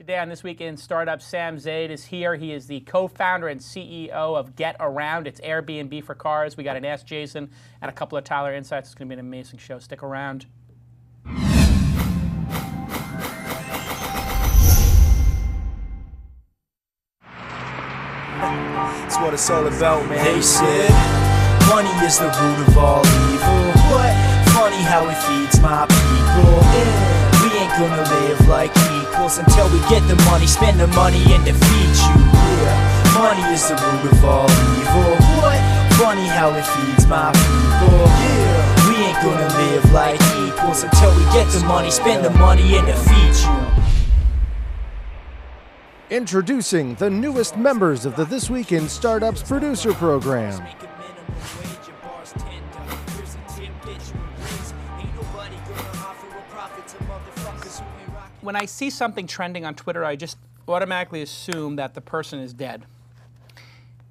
Today on This Week in Startup, Sam Zaid is here. He is the co-founder and CEO of Getaround. It's Airbnb for cars. We got an Ask Jason and a couple of Tyler insights. It's going to be an amazing show. Stick around. That's what it's all about, man. They said money is the root of all evil. What? Funny how it feeds my people. Yeah. We ain't gonna live like equals until we get the money, spend the money, and defeat you. Yeah. Money is the root of all evil. What? Funny how it feeds my people. Yeah. We ain't gonna live like equals until we get the money, spend the money, and defeat you. Introducing the newest members of the This Week in Startups producer program. When I see something trending on Twitter, I just automatically assume that the person is dead.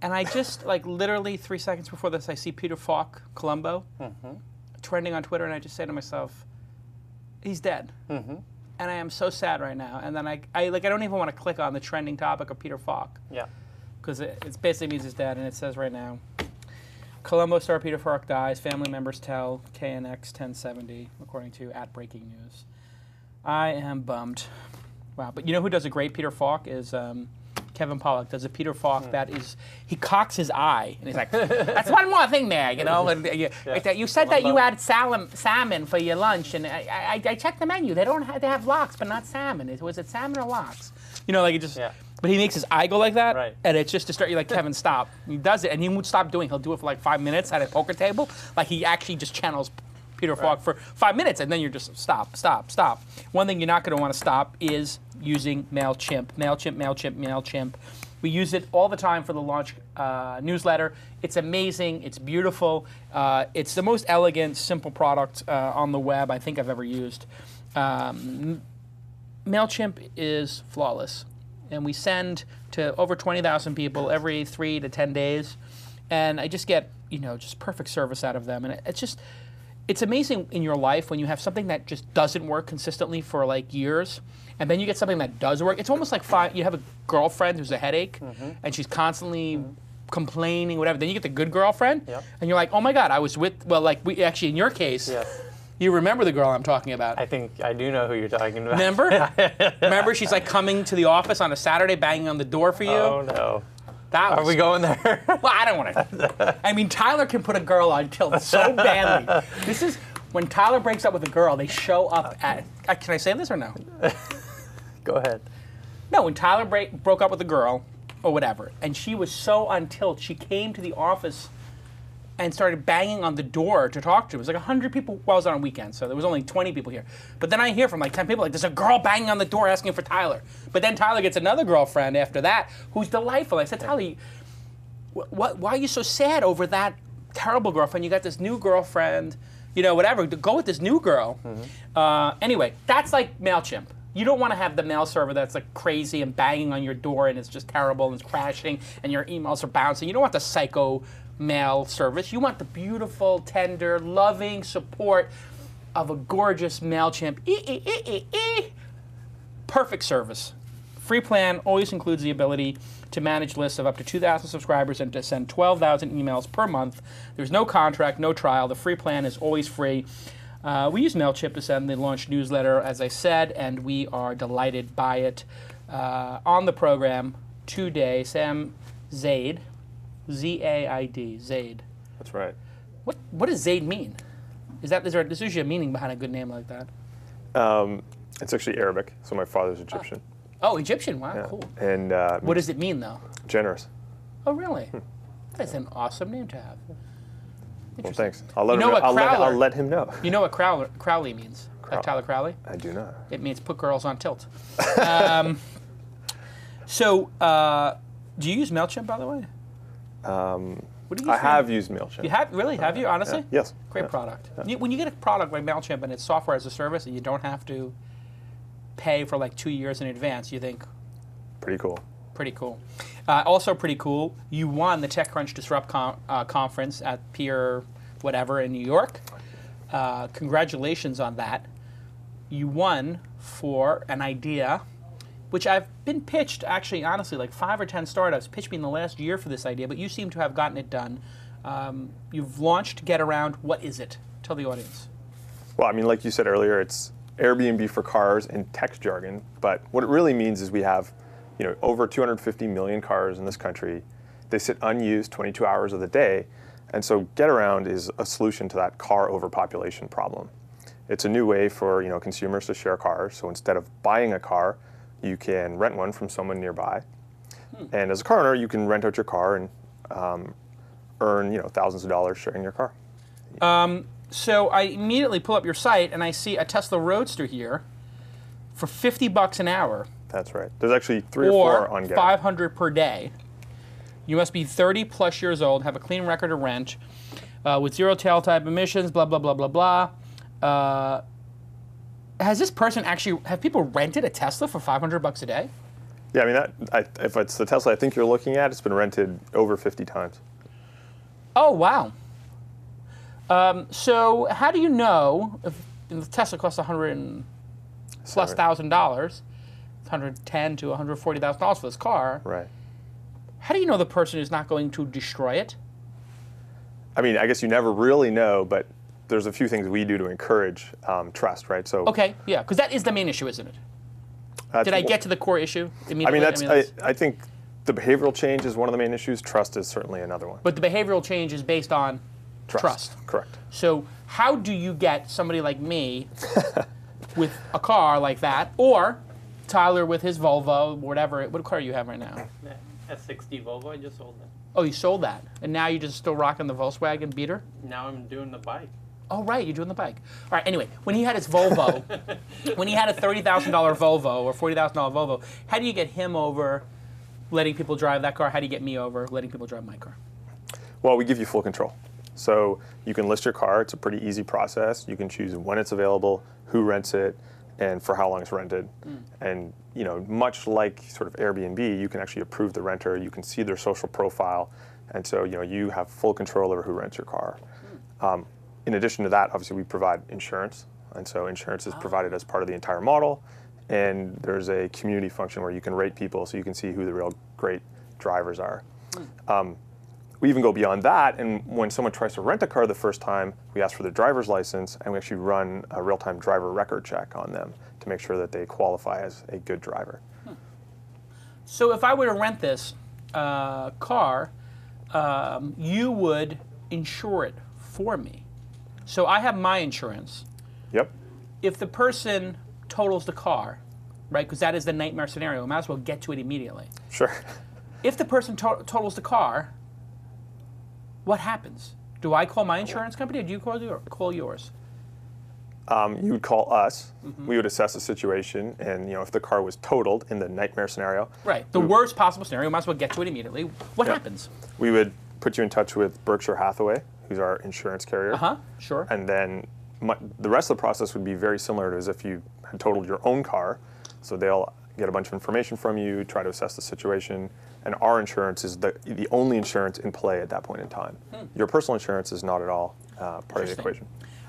And I just, like, literally 3 seconds before this, I see Peter Falk, Columbo, trending on Twitter, and I just say to myself, he's dead. And I am so sad right now. And then I don't even want to click on the trending topic of Peter Falk. Yeah. Because it basically means he's dead, and it says right now, Columbo star Peter Falk dies. Family members tell KNX 1070, according to @BreakingNews. I am bummed. Wow. But you know who does a great Peter Falk is Kevin Pollak does a Peter Falk that is, he cocks his eye, and he's like, that's one more thing there, you know. And you said that you had salmon for your lunch, and I checked the menu. They have lox, but not salmon. Was it salmon or lox? You know, like it just, but he makes his eye go like that, and it's just to start, you're like, Kevin, stop. He does it, and he won't stop doing it. He'll do it for like 5 minutes at a poker table. Like he actually just channels Peter Falk for 5 minutes, and then you're just stop. One thing you're not going to want to stop is using MailChimp. MailChimp. We use it all the time for the launch newsletter. It's amazing. It's beautiful. It's the most elegant, simple product on the web I think I've ever used. MailChimp is flawless, and we send to over 20,000 people every 3 to 10 days, and I just get just perfect service out of them, and it's amazing in your life when you have something that just doesn't work consistently for like years, and then you get something that does work. It's almost like you have a girlfriend who's a headache, and she's constantly complaining, whatever. Then you get the good girlfriend, and you're like, oh my God, I was with, in your case, you remember the girl I'm talking about. I think I do know who you're talking about. Remember? Remember, she's like coming to the office on a Saturday, banging on the door for you. Oh no. Are we going there? Well, I don't want to. I mean, Tyler can put a girl on tilt so badly. This is when Tyler breaks up with a girl, they show up at. Can I say this or no? Go ahead. No, when Tyler broke up with a girl, or whatever, and she was so on tilt, she came to the office and started banging on the door to talk to. It was like 100 people. Well, it was on a weekend, so there was only 20 people here. But then I hear from like 10 people, like, there's a girl banging on the door asking for Tyler. But then Tyler gets another girlfriend after that who's delightful. I said, Tyler, why are you so sad over that terrible girlfriend? You got this new girlfriend, whatever. Go with this new girl. Anyway, that's like MailChimp. You don't want to have the mail server that's like crazy and banging on your door and it's just terrible and it's crashing and your emails are bouncing. You don't want the psycho mail service. You want the beautiful, tender, loving support of a gorgeous MailChimp. Perfect service. Free plan always includes the ability to manage lists of up to 2,000 subscribers and to send 12,000 emails per month. There's no contract, no trial. The free plan is always free. We use MailChimp to send the launch newsletter, as I said, and we are delighted by it. On the program today, Sam Zaid, Z-A-I-D, Zaid. That's right. What does Zaid mean? There's usually a meaning behind a good name like that. It's actually Arabic, so my father's Egyptian. Oh, Egyptian, wow, cool. And what does it mean, though? Generous. Oh, really? That's an awesome name to have. Well, thanks. I'll let him know. You know what Crowley means? Like Tyler Crowley? I do not. It means put girls on tilt. So, do you use MailChimp, by the way? What do you use? I have used MailChimp. You have? Really? Have you, honestly? Yes. Great product. When you get a product like MailChimp and it's software as a service and you don't have to pay for like 2 years in advance, you think? Pretty cool. Pretty cool. Also pretty cool, you won the TechCrunch Disrupt conference at Pier whatever in New York. Congratulations on that. You won for an idea which I've been pitched, actually, honestly, like 5 or 10 startups pitched me in the last year for this idea, but you seem to have gotten it done. You've launched Getaround. What is it? Tell the audience. Well, I mean, like you said earlier, it's Airbnb for cars in tech jargon, but what it really means is we have, over 250 million cars in this country. They sit unused 22 hours of the day, and so Getaround is a solution to that car overpopulation problem. It's a new way for consumers to share cars. So instead of buying a car, you can rent one from someone nearby, and as a car owner, you can rent out your car and earn thousands of dollars sharing your car. So I immediately pull up your site and I see a Tesla Roadster here for $50 an hour. That's right. There's actually 3 or 4 on Getaround. $500 per day. You must be 30 plus years old, have a clean record of rent, with 0 tail type emissions, blah, blah, blah, blah, blah. Has this person actually, have people rented a Tesla for $500 a day? Yeah, I mean, if it's the Tesla I think you're looking at, it's been rented over 50 times. Oh, wow. So how do you know if the Tesla costs $100,000 plus $1,000, $110,000 to $140,000 for this car? Right. How do you know the person is not going to destroy it? I mean, I guess you never really know, but there's a few things we do to encourage trust, right? So. Okay, yeah, because that is the main issue, isn't it? Did I get to the core issue immediately? I mean, I think the behavioral change is one of the main issues. Trust is certainly another one. But the behavioral change is based on trust. Correct. So how do you get somebody like me with a car like that, or Tyler with his Volvo, whatever? What car do you have right now? S60 Volvo. I just sold that. Oh, you sold that, and now you're just still rocking the Volkswagen Beetle? Now I'm doing the bike. Oh, right, you're doing the bike. All right, anyway, when he had his Volvo, when he had a $30,000 Volvo or $40,000 Volvo, how do you get him over letting people drive that car? How do you get me over letting people drive my car? Well, we give you full control. So you can list your car. It's a pretty easy process. You can choose when it's available, who rents it, and for how long it's rented. And much like sort of Airbnb, you can actually approve the renter. You can see their social profile, and so you have full control over who rents your car. In addition to that, obviously we provide insurance, and so insurance is provided as part of the entire model. And there's a community function where you can rate people, so you can see who the real great drivers are. We even go beyond that, and when someone tries to rent a car the first time, we ask for their driver's license, and we actually run a real-time driver record check on them to make sure that they qualify as a good driver. So if I were to rent this car, you would insure it for me. So I have my insurance. Yep. If the person totals the car, right, because that is the nightmare scenario, I might as well get to it immediately. Sure. If the person totals the car, what happens? Do I call my insurance company, or do you call yours? You would call us. We would assess the situation, and if the car was totaled in the nightmare scenario. Right. The worst possible scenario, we might as well get to it immediately. What happens? We would put you in touch with Berkshire Hathaway, who's our insurance carrier. Sure. And then the rest of the process would be very similar to as if you had totaled your own car. So they'll get a bunch of information from you, try to assess the situation, and our insurance is the only insurance in play at that point in time. Your personal insurance is not at all part of the equation.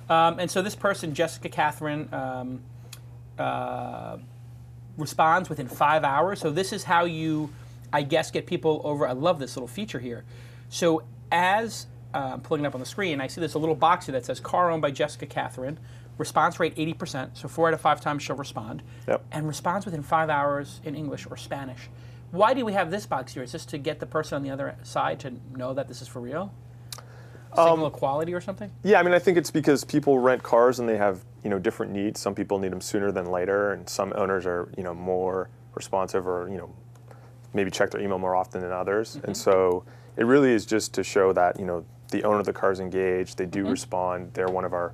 And so this person, Jessica Catherine, responds within 5 hours. So this is how you, I guess, get people over. I love this little feature here. So as pulling it up on the screen, I see there's a little box here that says car owned by Jessica Catherine. Response rate 80%, so 4 out of 5 times she'll respond. Yep. And responds within 5 hours in English or Spanish. Why do we have this box here? Is this to get the person on the other side to know that this is for real? Signal equality or something? Yeah, I mean, I think it's because people rent cars and they have different needs. Some people need them sooner than later, and some owners are more responsive or maybe check their email more often than others. And so it really is just to show that the owner of the car is engaged. They do respond. They're one of our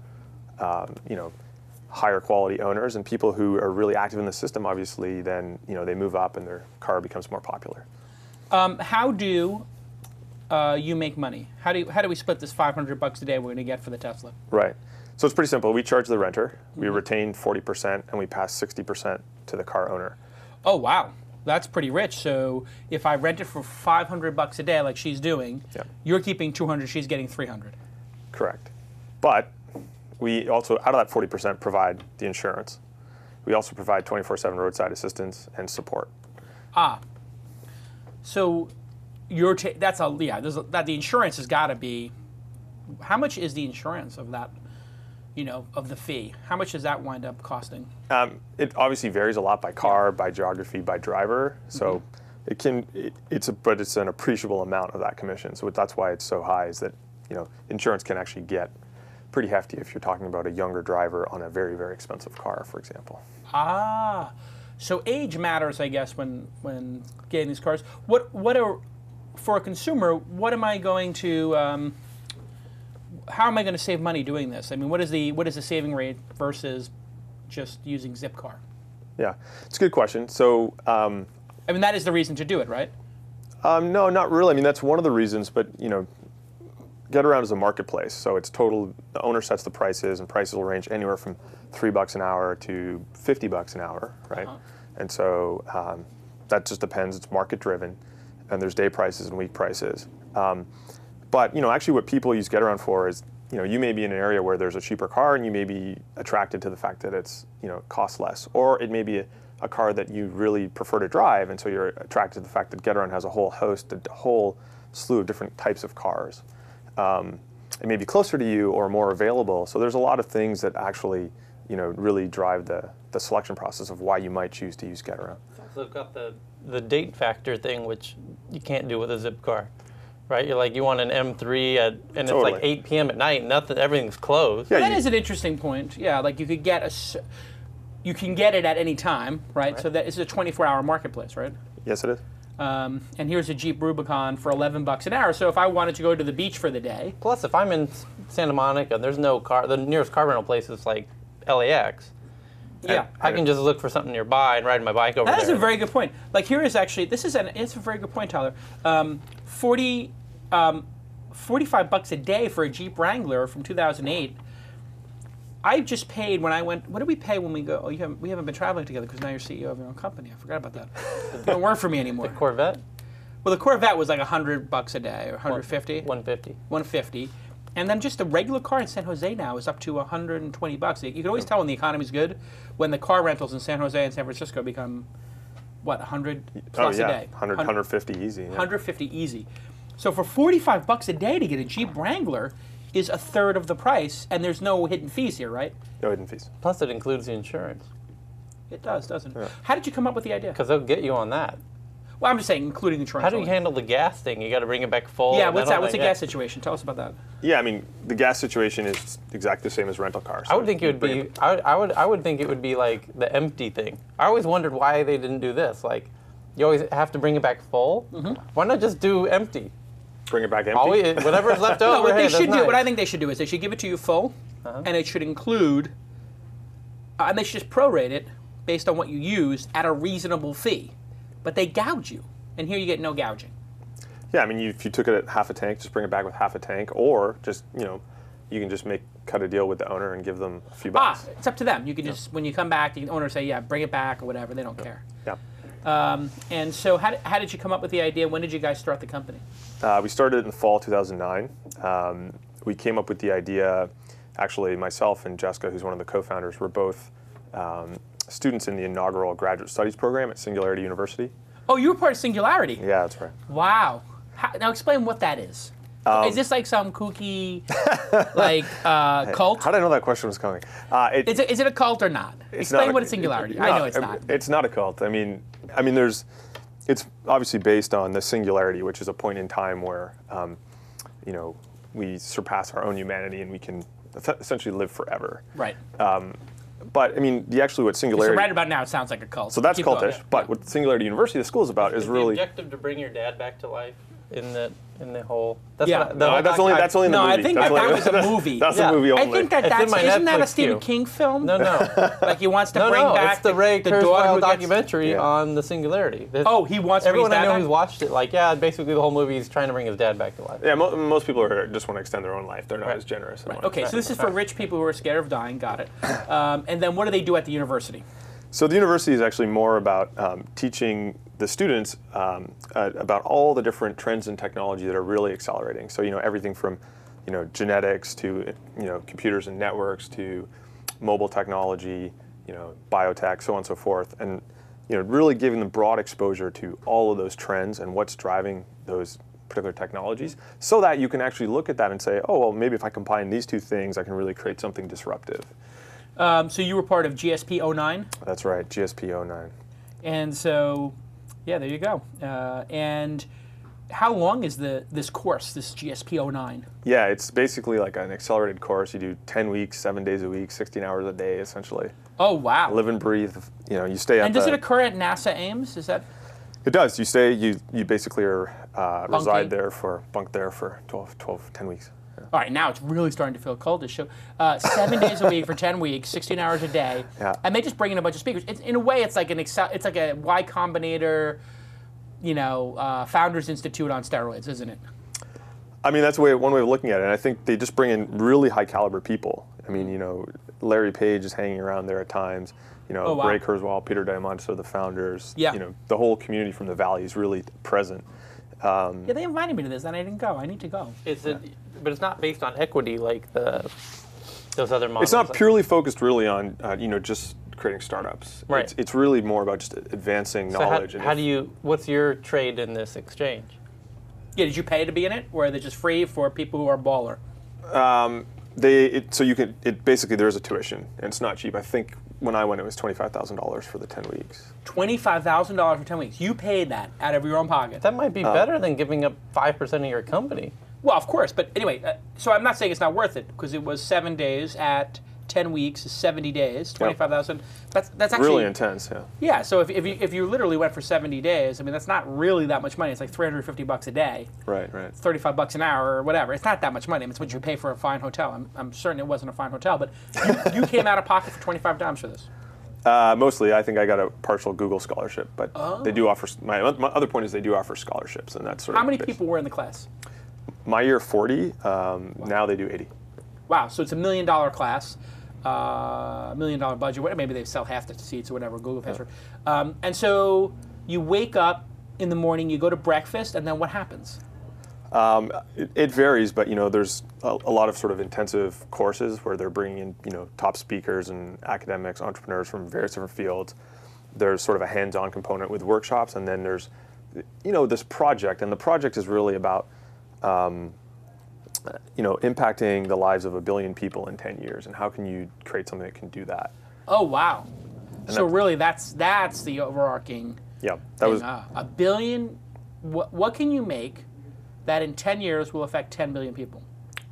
higher quality owners, and people who are really active in the system, obviously, then they move up and their car becomes more popular. How do you make money? How do we split this $500 a day we're going to get for the Tesla? Right. So it's pretty simple. We charge the renter. We retain 40%, and we pass 60% to the car owner. Oh wow, that's pretty rich. So if I rent it for $500 a day, like she's doing, you're keeping $200. She's getting $300. Correct. But we also, out of that 40%, provide the insurance. We also provide 24/7 roadside assistance and support. So the insurance has got to be. How much is the insurance of that? Of the fee. How much does that wind up costing? It obviously varies a lot by car, by geography, by driver. So it's an appreciable amount of that commission. So that's why it's so high. Is that insurance can actually get pretty hefty if you're talking about a younger driver on a very, very expensive car, for example. So age matters, I guess, when getting these cars. For a consumer, what am I going to? How am I going to save money doing this? I mean, what is the saving rate versus just using Zipcar? Yeah, it's a good question. So, I mean, that is the reason to do it, right? No, not really. I mean, that's one of the reasons, but Getaround is a marketplace, so it's total. The owner sets the prices, and prices will range anywhere from $3 an hour to $50 an hour, right? And so that just depends. It's market driven, and there's day prices and week prices. But actually, what people use Getaround for is, you may be in an area where there's a cheaper car, and you may be attracted to the fact that it's, costs less, or it may be a car that you really prefer to drive, and so you're attracted to the fact that Getaround has a whole slew of different types of cars. It may be closer to you or more available. So there's a lot of things that actually, really drive the selection process of why you might choose to use Getaround. It's also got the date factor thing, which you can't do with a Zipcar. Right, you want an M3 and it's like 8 p.m. at night. Everything's closed. Yeah, that is an interesting point. Yeah, like you can get it at any time, right? So that is a 24-hour marketplace, right? Yes, it is. And here's a Jeep Rubicon for $11 an hour. So if I wanted to go to the beach for the day, plus if I'm in Santa Monica, there's no car. The nearest car rental place is like LAX. Yeah, I can just look for something nearby and ride my bike over there. That is a very good point. Like here is actually it's a very good point, Tyler. $45 a day for a Jeep Wrangler from 2008. I just paid when I went. What did we pay when we go? Oh, we haven't been traveling together because now you're CEO of your own company. I forgot about that. You don't work for me anymore. The Corvette? Well, the Corvette was like $100 a day or 150. 150. 150. And then just a regular car in San Jose now is up to $120. You can always tell when the economy's good when the car rentals in San Jose and San Francisco become, what, 100 plus a day? 150 easy. Yeah. 150 easy. So for $45 a day to get a Jeep Wrangler is a third of the price, and there's no hidden fees here, right? No hidden fees. Plus it includes the insurance. It does, doesn't it? Yeah. How did you come up with the idea? Because they'll get you on that. Well, I'm just saying, including insurance. How do you handle the gas thing? You got to bring it back full. Yeah, what's that? What's the gas situation? Tell us about that. Yeah, I mean, the gas situation is exactly the same as rental cars. I would think it would be. I would think it would be like the empty thing. I always wondered why they didn't do this. Like, you always have to bring it back full. Mm-hmm. Why not just do empty? Bring it back empty. Whatever's left over. No, what hey, they should do. nice. What I think they should do is they should give it to you full, and it should include, and they should just prorate it based on what you use at a reasonable fee, but they gouge you. And here you get no gouging. Yeah, I mean, if you took it at half a tank, just bring it back with half a tank, or just, you can just cut a deal with the owner and give them a few bucks. It's up to them. You can just, when you come back, the owner say, yeah, bring it back or whatever. They don't care. Yeah. And so how did you come up with the idea? When did you guys start the company? We started in the fall 2009. We came up with the idea, actually, myself and Jessica, who's one of the co-founders, were both students in the inaugural graduate studies program at Singularity University. Oh, you were part of Singularity? Yeah, that's right. Wow. Now explain what that is. Is this like some kooky, cult? How did I know that question was coming? Is it a cult or not? Explain what is Singularity. I know it's not. It's not a cult. I mean, it's obviously based on the singularity, which is a point in time where, we surpass our own humanity and we can essentially live forever. Right. But I mean, what Singularity. So right about now, it sounds like a cult. So that's Keep cultish. going, yeah. But what Singularity University, the school, is about is really the objective to bring your dad back to life in the whole. That's Yeah. what, no, that's only in the movie. No, I think that's that only, was a movie. That's a movie only. I think It's in my isn't that a Netflix Stephen queue. King film? No. Like he wants to bring back it's the Ray daughter Kurzweil who gets- documentary on the Singularity. He wants to bring Everyone his I dad know back? who's watched it, basically the whole movie is trying to bring his dad back to life. Yeah, most people just want to extend their own life. They're not as generous. Right. Okay, so this is for rich people who are scared of dying. Got it. And then what do they do at the university? So the university is actually more about teaching the students about all the different trends in technology that are really accelerating. So everything from genetics to computers and networks to mobile technology, biotech, so on and so forth, and really giving them broad exposure to all of those trends and what's driving those particular technologies, so that you can actually look at that and say, oh, well, maybe if I combine these two things, I can really create something disruptive. So you were part of GSP 09? That's right, GSP 09. And so, yeah, there you go. And how long is this course, this GSP 09? Yeah, it's basically like an accelerated course. You do 10 weeks, 7 days a week, 16 hours a day, essentially. Oh, wow. Live and breathe. You stay at. And does it occur at NASA Ames? Is that? It does. You stay. You basically are reside there bunk there for 10 weeks. Yeah. All right, now it's really starting to feel cold. So 7 days a week for 10 weeks, 16 hours a day, and they just bring in a bunch of speakers. In a way, it's like it's like a Y Combinator, Founders Institute on steroids, isn't it? I mean, that's one way of looking at it. And I think they just bring in really high caliber people. I mean, Larry Page is hanging around there at times. Wow. Ray Kurzweil, Peter Diamandis are the founders. Yeah. The whole community from the Valley is really present. Yeah, they invited me to this, and I didn't go. I need to go. But it's not based on equity like those other models. It's not purely focused really on just creating startups. Right. It's really more about just advancing knowledge. So what's your trade in this exchange? Yeah, did you pay to be in it, or is it just free for people who are baller? Basically there's a tuition, and it's not cheap. I think when I went, it was $25,000 for the 10 weeks. $25,000 for 10 weeks. You paid that out of your own pocket. That might be better than giving up 5% of your company. Well, of course, but anyway, so I'm not saying it's not worth it, because it was 7 days at 10 weeks, 70 days, 25,000. That's actually really intense, yeah. Yeah, so if you literally went for 70 days, I mean, that's not really that much money. It's like $350 a day. Right. It's $35 an hour or whatever. It's not that much money. I mean, it's what you pay for a fine hotel. I'm certain it wasn't a fine hotel, but you came out of pocket for $25 for this. Mostly, I think I got a partial Google scholarship, but they do offer. My other point is they do offer scholarships, and that's sort of. How many people were in the class? My year 40. Now they do 80. Wow, so it's $1 million class, $1 million budget. Maybe they sell half the seats or whatever Google pays for. And so you wake up in the morning, you go to breakfast, and then what happens? It varies, but there's a lot of sort of intensive courses where they're bringing in top speakers and academics, entrepreneurs from various different fields. There's sort of a hands-on component with workshops, and then there's this project, and the project is really about impacting the lives of 1 billion people in 10 years, and how can you create something that can do that? Oh wow! And so really, that's the overarching. Yeah, that was 1 billion. What can you make that in 10 years will affect 10 billion people?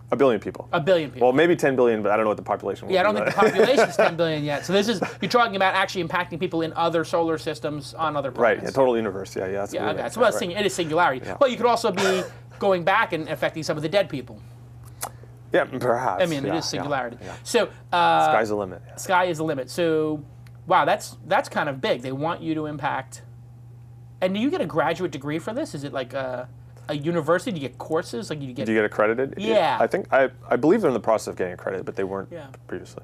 1 billion people. 1 billion people. Well, maybe 10 billion, but I don't know what the population will be. Yeah, I don't think the population is 10 billion yet. So you're talking about actually impacting people in other solar systems on other planets. Right, yeah, total universe, yeah. That's yeah, okay. So it is singularity. Yeah. Well, you could also be going back and affecting some of the dead people. Yeah, perhaps. I mean, it is singularity. Yeah. So sky's the limit. Yeah. Sky is the limit. So, wow, that's kind of big. They want you to impact. And do you get a graduate degree for this? Is it like a university? Do you get courses? Like do you get accredited? Yeah. I think I believe they're in the process of getting accredited, but they weren't previously.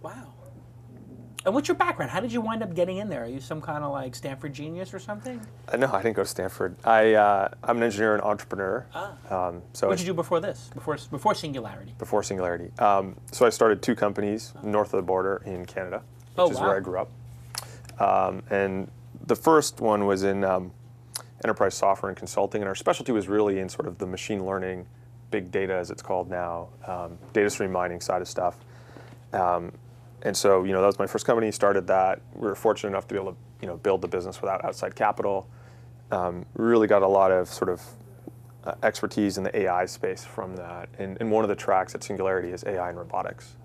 Wow. And what's your background? How did you wind up getting in there? Are you some kind of like Stanford genius or something? No, I didn't go to Stanford. I'm an engineer and entrepreneur. So what did you do before this? Before Singularity? Before Singularity. So I started 2 companies north of the border in Canada, which is where I grew up. And the first one was in enterprise software and consulting, and our specialty was really in sort of the machine learning, big data as it's called now, data stream mining side of stuff. And so, that was my first company. Started that. We were fortunate enough to be able to, build the business without outside capital. Really got a lot of sort of expertise in the AI space from that. And one of the tracks at Singularity is AI and robotics.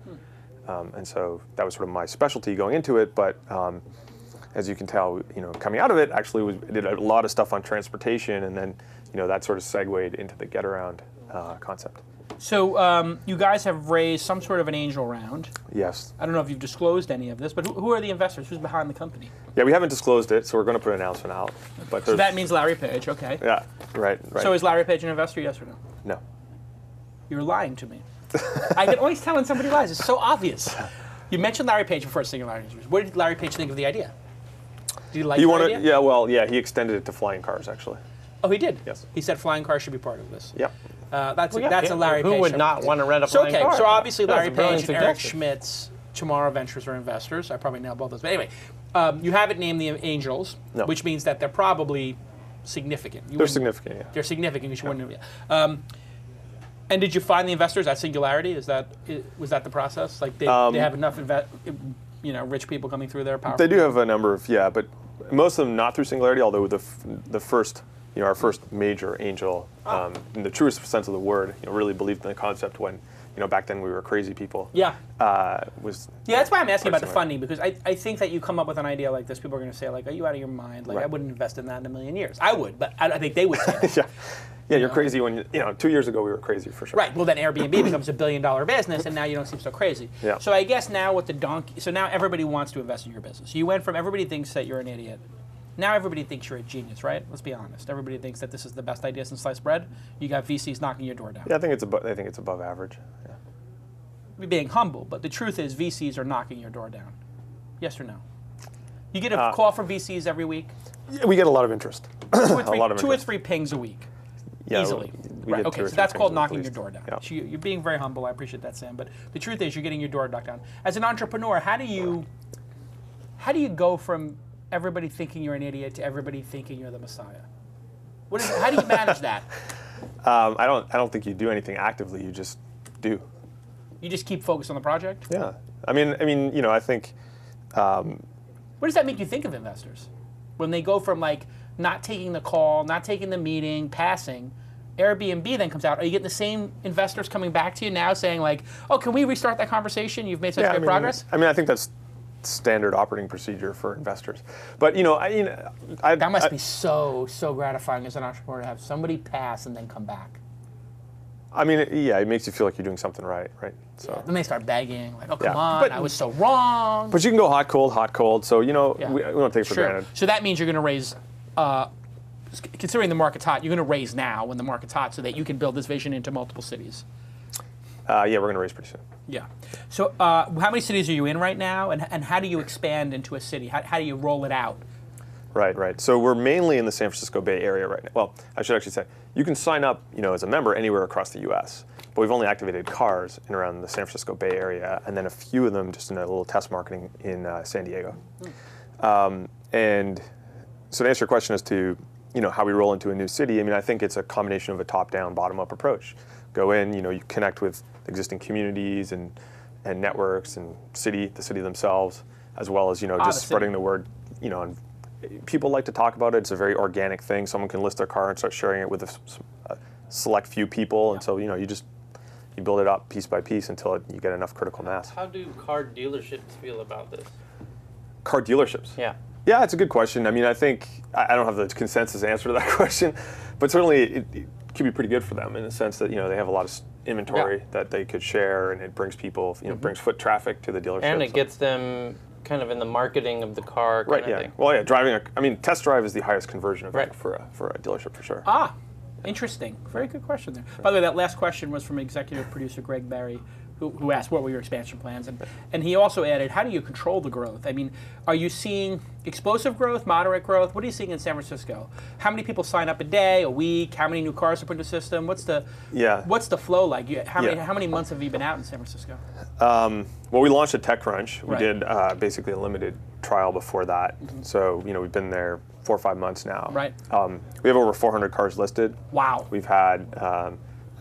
And so that was sort of my specialty going into it. But as you can tell, coming out of it, actually we did a lot of stuff on transportation, and then, that sort of segued into the Getaround concept. So you guys have raised some sort of an angel round. Yes. I don't know if you've disclosed any of this, but who are the investors? Who's behind the company? Yeah, we haven't disclosed it, so we're going to put an announcement out. But so that means Larry Page, okay. Yeah, right. So is Larry Page an investor, yes or no? No. You're lying to me. I can always tell when somebody lies. It's so obvious. You mentioned Larry Page before Singularity. What did Larry Page think of the idea? Did he like the idea? Yeah, he extended it to flying cars, actually. Oh, he did? Yes. He said flying cars should be part of this. Yep. That's a Larry Page. Who would not want to rent a flying car? So obviously Larry That's a brilliant Page and Eric suggestion. Schmidt's Tomorrow Ventures are investors. I probably nailed both those. But anyway, you haven't named the angels, No. which means that they're probably significant. They're significant, yeah. They're significant. You wouldn't. And did you find the investors at Singularity? Was that the process? Like they have enough rich people coming through there? They do have a number of, but most of them not through Singularity, although the first, our first major angel, in the truest sense of the word, really believed in the concept when, back then we were crazy people. Yeah. Was that's why I'm asking about the funding, because I think that you come up with an idea like this, people are going to say, like, are you out of your mind? Like, right. I wouldn't invest in that in a million years. I would, but I think they would say that. Yeah, you're crazy when, 2 years ago we were crazy for sure. Right, well then Airbnb becomes $1 billion business and now you don't seem so crazy. Yeah. So I guess now with so now everybody wants to invest in your business. You went from everybody thinks that you're an idiot. Now everybody thinks you're a genius, right? Let's be honest. Everybody thinks that this is the best idea since sliced bread. You got VCs knocking your door down. Yeah, I think it's above average. Yeah. You're being humble, but the truth is VCs are knocking your door down. Yes or no? You get a call from VCs every week? Yeah, we get a lot of interest. Two or three pings a week. Yeah, easily. We Right. get Okay, 2 or so 3 that's things called at knocking least. your door down. Yeah. So you're being very humble. I appreciate that, Sam. But the truth is, you're getting your door knocked down. As an entrepreneur, how do you go from everybody thinking you're an idiot to everybody thinking you're the Messiah? How do you manage that? I don't think you do anything actively. You just do. You just keep focused on the project? Yeah. I mean, I think. What does that make you think of investors? When they go from like not taking the call, not taking the meeting, passing, Airbnb then comes out. Are you getting the same investors coming back to you now saying like, oh, can we restart that conversation? You've made such great progress? I think that's standard operating procedure for investors. But that must be so gratifying as an entrepreneur to have somebody pass and then come back. It makes you feel like you're doing something right? So. Yeah, then they start begging, like, oh, come on, I was so wrong. But you can go hot, cold, so, we don't take it for granted. So that means you're going to raise, considering the market's hot, you're going to raise now when the market's hot so that you can build this vision into multiple cities. We're going to raise pretty soon. Yeah. So how many cities are you in right now, and how do you expand into a city? How do you roll it out? Right. So we're mainly in the San Francisco Bay Area right now. Well, I should actually say, you can sign up, as a member anywhere across the U.S., but we've only activated cars in around the San Francisco Bay Area, and then a few of them just in a little test marketing in San Diego. And so to answer your question as to, how we roll into a new city, I think it's a combination of a top-down, bottom-up approach. Go in, you connect with existing communities and networks and the city themselves, as well as, just spreading the word, and people like to talk about it. It's a very organic thing. Someone can list their car and start sharing it with a select few people, and so you build it up piece by piece until you get enough critical mass. How do car dealerships feel about this? Car dealerships? Yeah. Yeah, it's a good question. I think I don't have the consensus answer to that question, but certainly it could be pretty good for them in the sense that they have a lot of inventory that they could share, and it brings people, brings foot traffic to the dealership. And it gets them kind of in the marketing of the car kind of thing. Well, driving test drive is the highest conversion event for a dealership for sure. Interesting. Very good question there. By the way, that last question was from executive producer Greg Barry, who asked what were your expansion plans, and he also added, how do you control the growth? Are you seeing explosive growth, moderate growth? What are you seeing in San Francisco? How many people sign up a day, a week? How many new cars are put in the system? What's the flow like? How many months have you been out in San Francisco? Well, we launched at TechCrunch. We did basically a limited trial before that. So we've been there 4 or 5 months now. Right. We have over 400 cars listed. Wow. We've had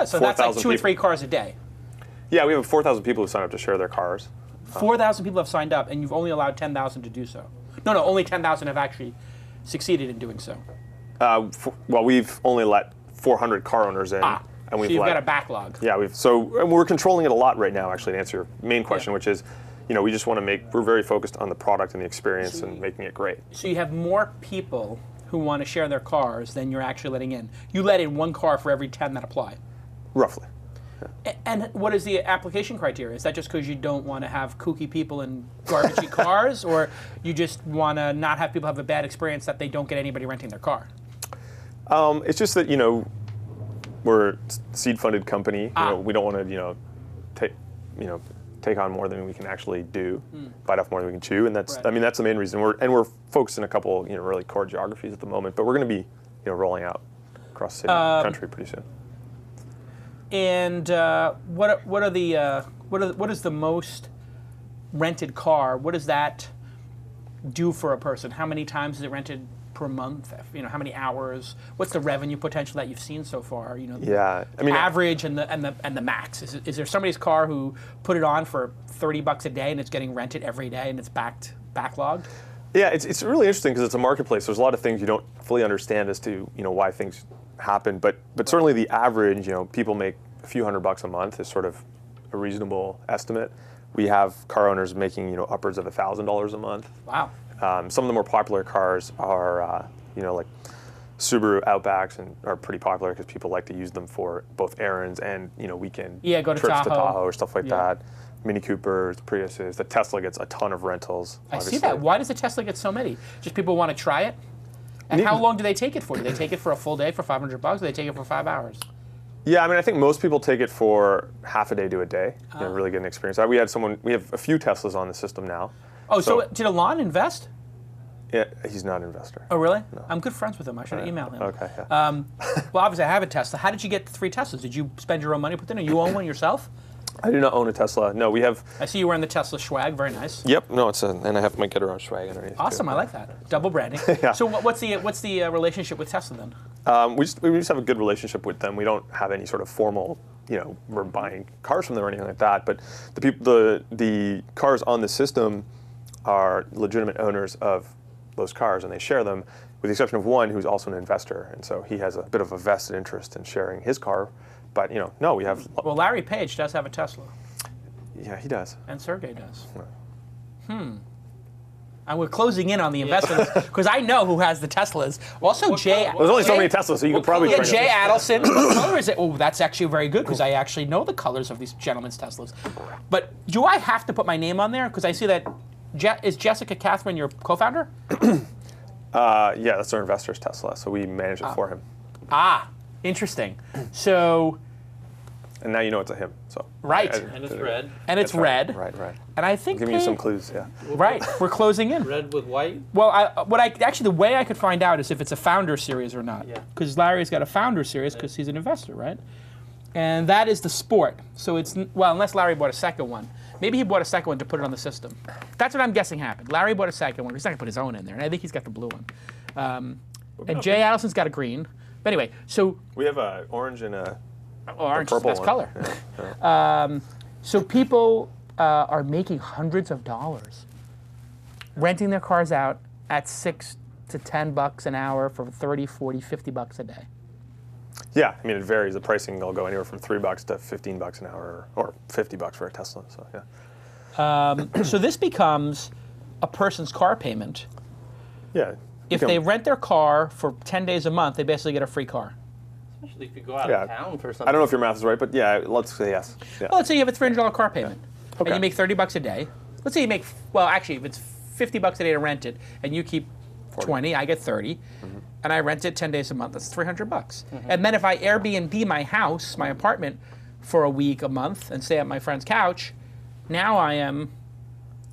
so that's like 2 or 3 cars a day. Yeah, we have 4,000 people who signed up to share their cars. 4,000 people have signed up, and you've only allowed 10,000 to do so. No, only 10,000 have actually succeeded in doing so. Well, we've only let 400 car owners in. And so you've got a backlog. Yeah, we're controlling it a lot right now, actually, to answer your main question, which is, we just want to we're very focused on the product and the experience and making it great. So you have more people who want to share their cars than you're actually letting in. You let in 1 car for every 10 that apply. Roughly. And what is the application criteria? Is that just because you don't want to have kooky people in garbagey cars, or you just want to not have people have a bad experience that they don't get anybody renting their car? It's just that, we're a seed-funded company. We don't want to, take on more than we can actually do, bite off more than we can chew, and that's that's the main reason. We're focused in a couple really core geographies at the moment, but we're going to be rolling out across the country pretty soon. And what is the most rented car, what does that do for a person? How many times is it rented per month? You know, how many hours? What's the revenue potential that you've seen so far? You know, Yeah, I the mean, average and the max. Is there somebody's car who put it on for $30 a day and it's getting rented every day and it's backlogged? Yeah, it's really interesting because it's a marketplace. There's a lot of things you don't fully understand as to why things happen, but certainly the average, people make a few $100 a month is sort of a reasonable estimate. We have car owners making upwards of $1,000 a month. Wow. Some of the more popular cars are like Subaru Outbacks, and are pretty popular because people like to use them for both errands and weekend go to trips to Tahoe. Tahoe or stuff like that. Mini Coopers, Priuses. The Tesla gets a ton of rentals. I obviously. see that. Why does the Tesla get so many? Just people want to try it? And how long do they take it for? Do they take it for a full day for $500? Or do they take it for 5 hours? Yeah, I mean, I think most people take it for half a day to a day. Really get an experience. We have a few Teslas on the system now. Oh, so did Milan invest? Yeah, he's not an investor. Oh, really? No. I'm good friends with him. I should email him. Okay. Yeah. Well, obviously, I have a Tesla. How did you get 3 Teslas? Did you spend your own money putting them in? You own one yourself? I do not own a Tesla. No, we have. I see you wearing the Tesla swag. Very nice. Yep. No, and I have my Getaround swag underneath. Awesome. Too. I like that. Double branding. Yeah. So what's the relationship with Tesla then? We just have a good relationship with them. We don't have any sort of formal, we're buying cars from them or anything like that. But the cars on the system are legitimate owners of those cars, and they share them, with the exception of one who's also an investor, and so he has a bit of a vested interest in sharing his car. But no, we have. Well, Larry Page does have a Tesla. Yeah, he does. And Sergey does. And we're closing in on the investments because I know who has the Teslas. Also, Jay. There's only so many Teslas, so you could probably. Yeah, Jay Adelson. What color is it? Oh, that's actually very good because I actually know the colors of these gentlemen's Teslas. But do I have to put my name on there? Because I see that. Is Jessica Catherine your co-founder? Yeah, that's our investor's Tesla, so we manage it for him. Interesting. So. And now you know it's a him. So. Right. And it's red. And it's red. Right. And I think. I'm giving you some clues. Yeah. Right. We're closing in. Red with white. Well, actually the way I could find out is if it's a founder series or not. Yeah. Because Larry's got a founder series because he's an investor, right? And that is the Sport. So it's unless Larry bought a second one. Maybe he bought a second one to put it on the system. That's what I'm guessing happened. Larry bought a second one. He's not gonna put his own in there, and I think he's got the blue one. And Jay Adelson's got a green. But anyway, so we have a orange and a. Orange a is the best color. Yeah. So people are making hundreds of dollars renting their cars out at $6 to $10 an hour for 30, 40, $50 a day. Yeah, I mean it varies. The pricing will go anywhere from $3 to $15 an hour, or $50 for a Tesla. So yeah. So this becomes a person's car payment. Yeah. If they rent their car for 10 days a month, they basically get a free car. Especially if you go out of town for something. I don't know if your math is right, but yeah, let's say yes. Yeah. Well, let's say you have a $300 car payment, Okay. and you make $30 a day. Let's say you make, well, actually, if it's $50 a day to rent it, and you keep 20, I get 30, and I rent it 10 days a month, that's $300. And then if I Airbnb my house, my apartment, for a week, a month, and stay at my friend's couch, now I am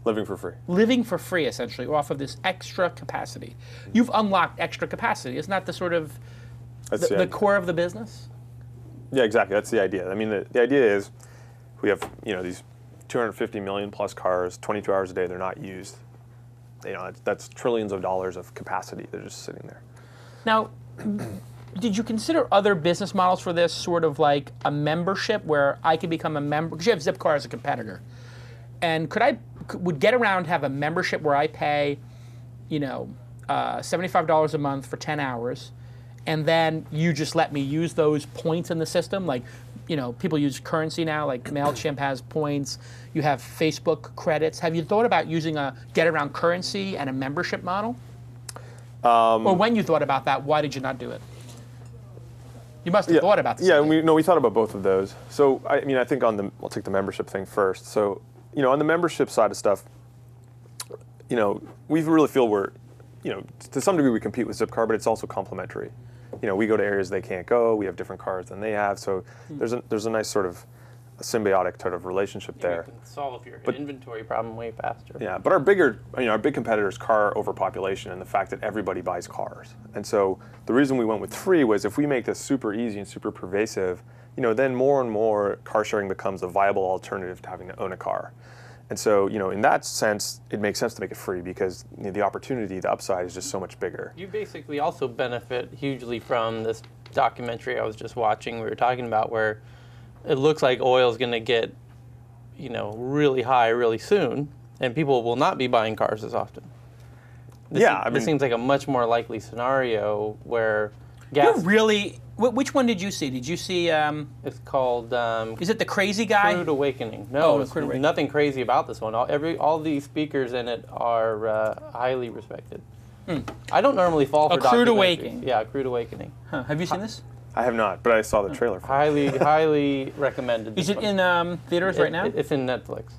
living for free. Living for free, essentially, off of this extra capacity. You've unlocked extra capacity. Isn't that the sort of the core of the business? Yeah, exactly. That's the idea. I mean, the idea is we have these 250 million plus cars, 22 hours a day. They're not used. That's trillions of dollars of capacity. They're just sitting there. Now, did you consider other business models for this, sort of like a membership where I could become a member? Because you have Zipcar as a competitor. And would Getaround have a membership where I pay, $75 a month for 10 hours, and then you just let me use those points in the system? Like, people use currency now, like MailChimp has points. You have Facebook credits. Have you thought about using a Getaround currency and a membership model? Or when you thought about that, why did you not do it? You must have thought about this. Yeah, we thought about both of those. So, I think we'll take the membership thing first. So, on the membership side of stuff, we really feel we're, to some degree we compete with Zipcar, but it's also complementary. We go to areas they can't go. We have different cars than they have. So there's a nice sort of a symbiotic sort of relationship there. You can solve your inventory problem way faster. Yeah, but our big competitor is car overpopulation and the fact that everybody buys cars. And so the reason we went with free was if we make this super easy and super pervasive, then more and more car sharing becomes a viable alternative to having to own a car. And so, in that sense, it makes sense to make it free because the opportunity, the upside is just so much bigger. You basically also benefit hugely from this documentary I was just watching. We were talking about where it looks like oil is going to get, really high really soon, and people will not be buying cars as often. This seems like a much more likely scenario where gas. Which one did you see? Did you see? It's called. Is it the crazy guy? Crude Awakening. No, Crude Awakening. Nothing crazy about this one. All these speakers in it are highly respected. I don't normally fall for Crude documentaries. Awakening. Yeah, Crude Awakening. Huh. Have you seen this? I have not, but I saw the trailer. Highly recommended. Is it in theaters right now? It's in Netflix.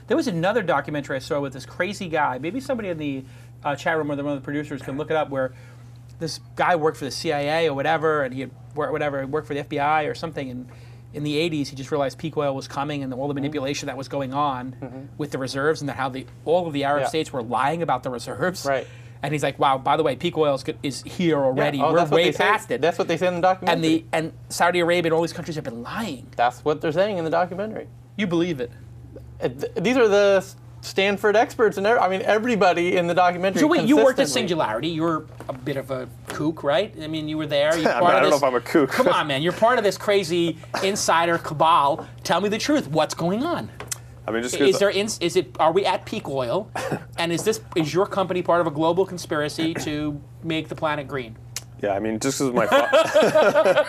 There was another documentary I saw with this crazy guy. Maybe somebody in the chat room or one of the producers can look it up, where this guy worked for the CIA or whatever, and he had worked for the FBI or something. And in the 80s, he just realized peak oil was coming and all the manipulation that was going on with the reserves, and how all of the Arab states were lying about the reserves. Right. And he's like, wow, by the way, peak oil is here already. We're way past it. That's what they said in the documentary. And Saudi Arabia and all these countries have been lying. That's what they're saying in the documentary. You believe it? These are the Stanford experts, and everybody in the documentary. So wait, you worked at Singularity. You were a bit of a kook, right? I mean, you were there. You're part I don't know if I'm a kook. Come on, man. You're part of this crazy insider cabal. Tell me the truth. What's going on? I mean, just are we at peak oil? And is your company part of a global conspiracy to make the planet green? Yeah, I mean, just because of my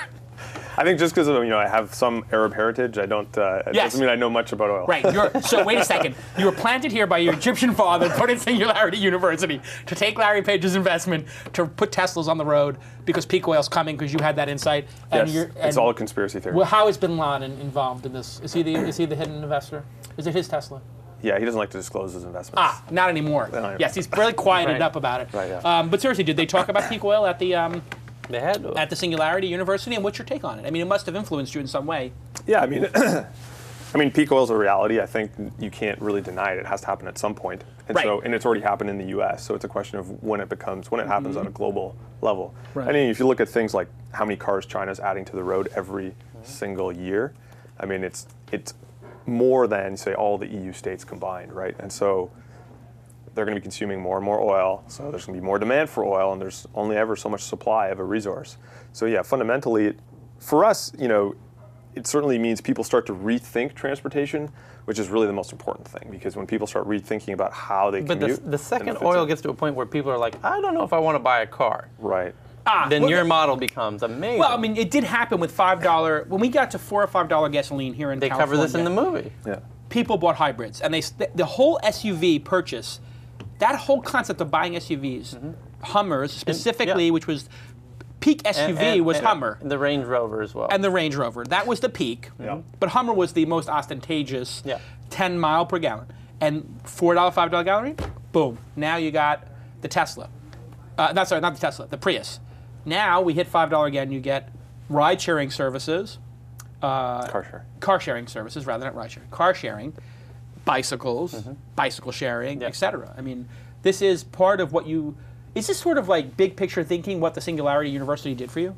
I think just because of I have some Arab heritage, it doesn't mean I know much about oil. Right. So wait a second. You were planted here by your Egyptian father, put in Singularity University to take Larry Page's investment to put Teslas on the road because peak oil's coming because you had that insight. And Yes, it's all a conspiracy theory. Well, how is Bin Laden involved in this? Is he the hidden investor? Is it his Tesla? Yeah, he doesn't like to disclose his investments. Not anymore. Yes, he's really quieted up about it. Right, yeah. But seriously, did they talk about peak oil at the? They had to. At the Singularity University, and what's your take on it? I mean, it must have influenced you in some way. Yeah, I mean, peak oil is a reality. I think you can't really deny it. It has to happen at some point. And and it's already happened in the U.S. So it's a question of when it happens on a global level. Right. I mean, if you look at things like how many cars China's adding to the road every single year, I mean, it's more than, say, all the EU states combined, right? And so they're going to be consuming more and more oil, so there's going to be more demand for oil, and there's only ever so much supply of a resource. So yeah, fundamentally, for us, it certainly means people start to rethink transportation, which is really the most important thing, because when people start rethinking about how they commute. But the second oil gets to a point where people are like, I don't know if I want to buy a car. Right. Then your model becomes amazing. Well, I mean, it did happen with $5, when we got to $4 or $5 gasoline here in California. They cover this in the movie. Yeah. People bought hybrids, and the whole SUV purchase, that whole concept of buying SUVs, Hummers specifically, which was peak SUV was Hummer. And the Range Rover as well. And the Range Rover. That was the peak. Yeah. But Hummer was the most ostentatious 10 mile per gallon. And $4, $5 gallon, boom. Now you got the Tesla. Not the Tesla, the Prius. Now we hit $5 again, you get ride-sharing services. Car sharing services, rather, not ride-sharing. Car sharing. Bicycles, bicycle sharing, etc. I mean, this is part of is this sort of like big picture thinking what the Singularity University did for you?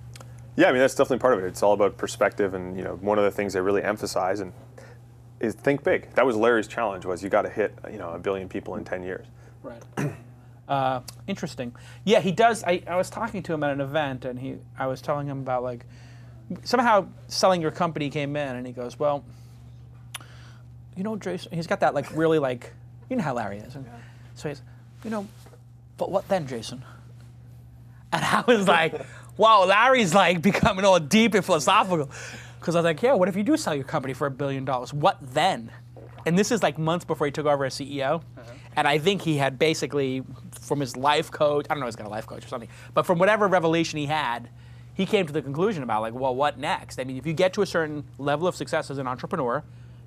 Yeah, I mean, that's definitely part of it. It's all about perspective, and one of the things they really emphasize is think big. That was Larry's challenge, was you got to hit 1 billion people in 10 years. Right. Interesting. Yeah, he does. I was talking to him at an event, and I was telling him about somehow selling your company came in, and he goes, well, Jason, he's got that really you know how Larry is. And so he's, but what then, Jason? And I was like, wow, Larry's becoming all deep and philosophical. Because I was like, yeah, what if you do sell your company for $1 billion? What then? And this is months before he took over as CEO. And I think he had basically, from his life coach, I don't know if he's got a life coach or something, but from whatever revelation he had, he came to the conclusion about well, what next? I mean, if you get to a certain level of success as an entrepreneur,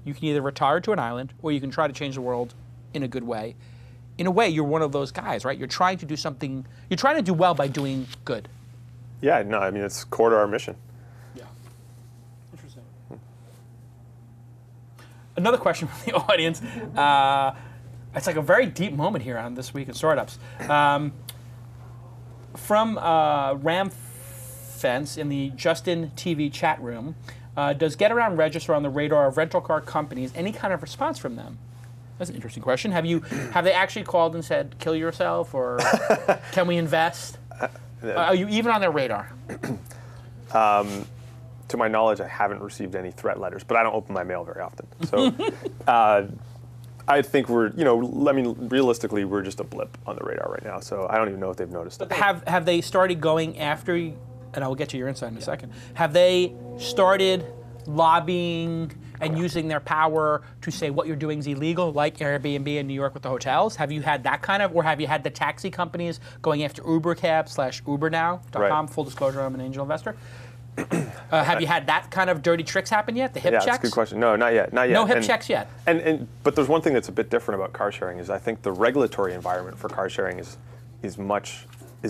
you can either retire to an island or you can try to change the world in a good way. In a way, you're one of those guys, right? You're trying to do something, you're trying to do well by doing good. Yeah, no, I mean, it's core to our mission. Yeah. Interesting. Another question from the audience. It's a very deep moment here on This Week in Startups. From Ram Fence in the Justin TV chat room, does Getaround register on the radar of rental car companies? Any kind of response from them? That's an interesting question. Have they actually called and said, kill yourself, or can we invest? Are you even on their radar? To my knowledge, I haven't received any threat letters, but I don't open my mail very often. So I think realistically, we're just a blip on the radar right now. So I don't even know if they've noticed it. Have they started going after you? And I will get to your insight in a second. Have they started lobbying and using their power to say what you're doing is illegal, like Airbnb in New York with the hotels? Have you had that kind of, or have you had the taxi companies going after UberCab/UberNow.com? Full disclosure, I'm an angel investor. Have you had that kind of dirty tricks happen yet? The hip checks? That's a good question. No, not yet. No hip checks yet. But there's one thing that's a bit different about car sharing is I think the regulatory environment for car sharing is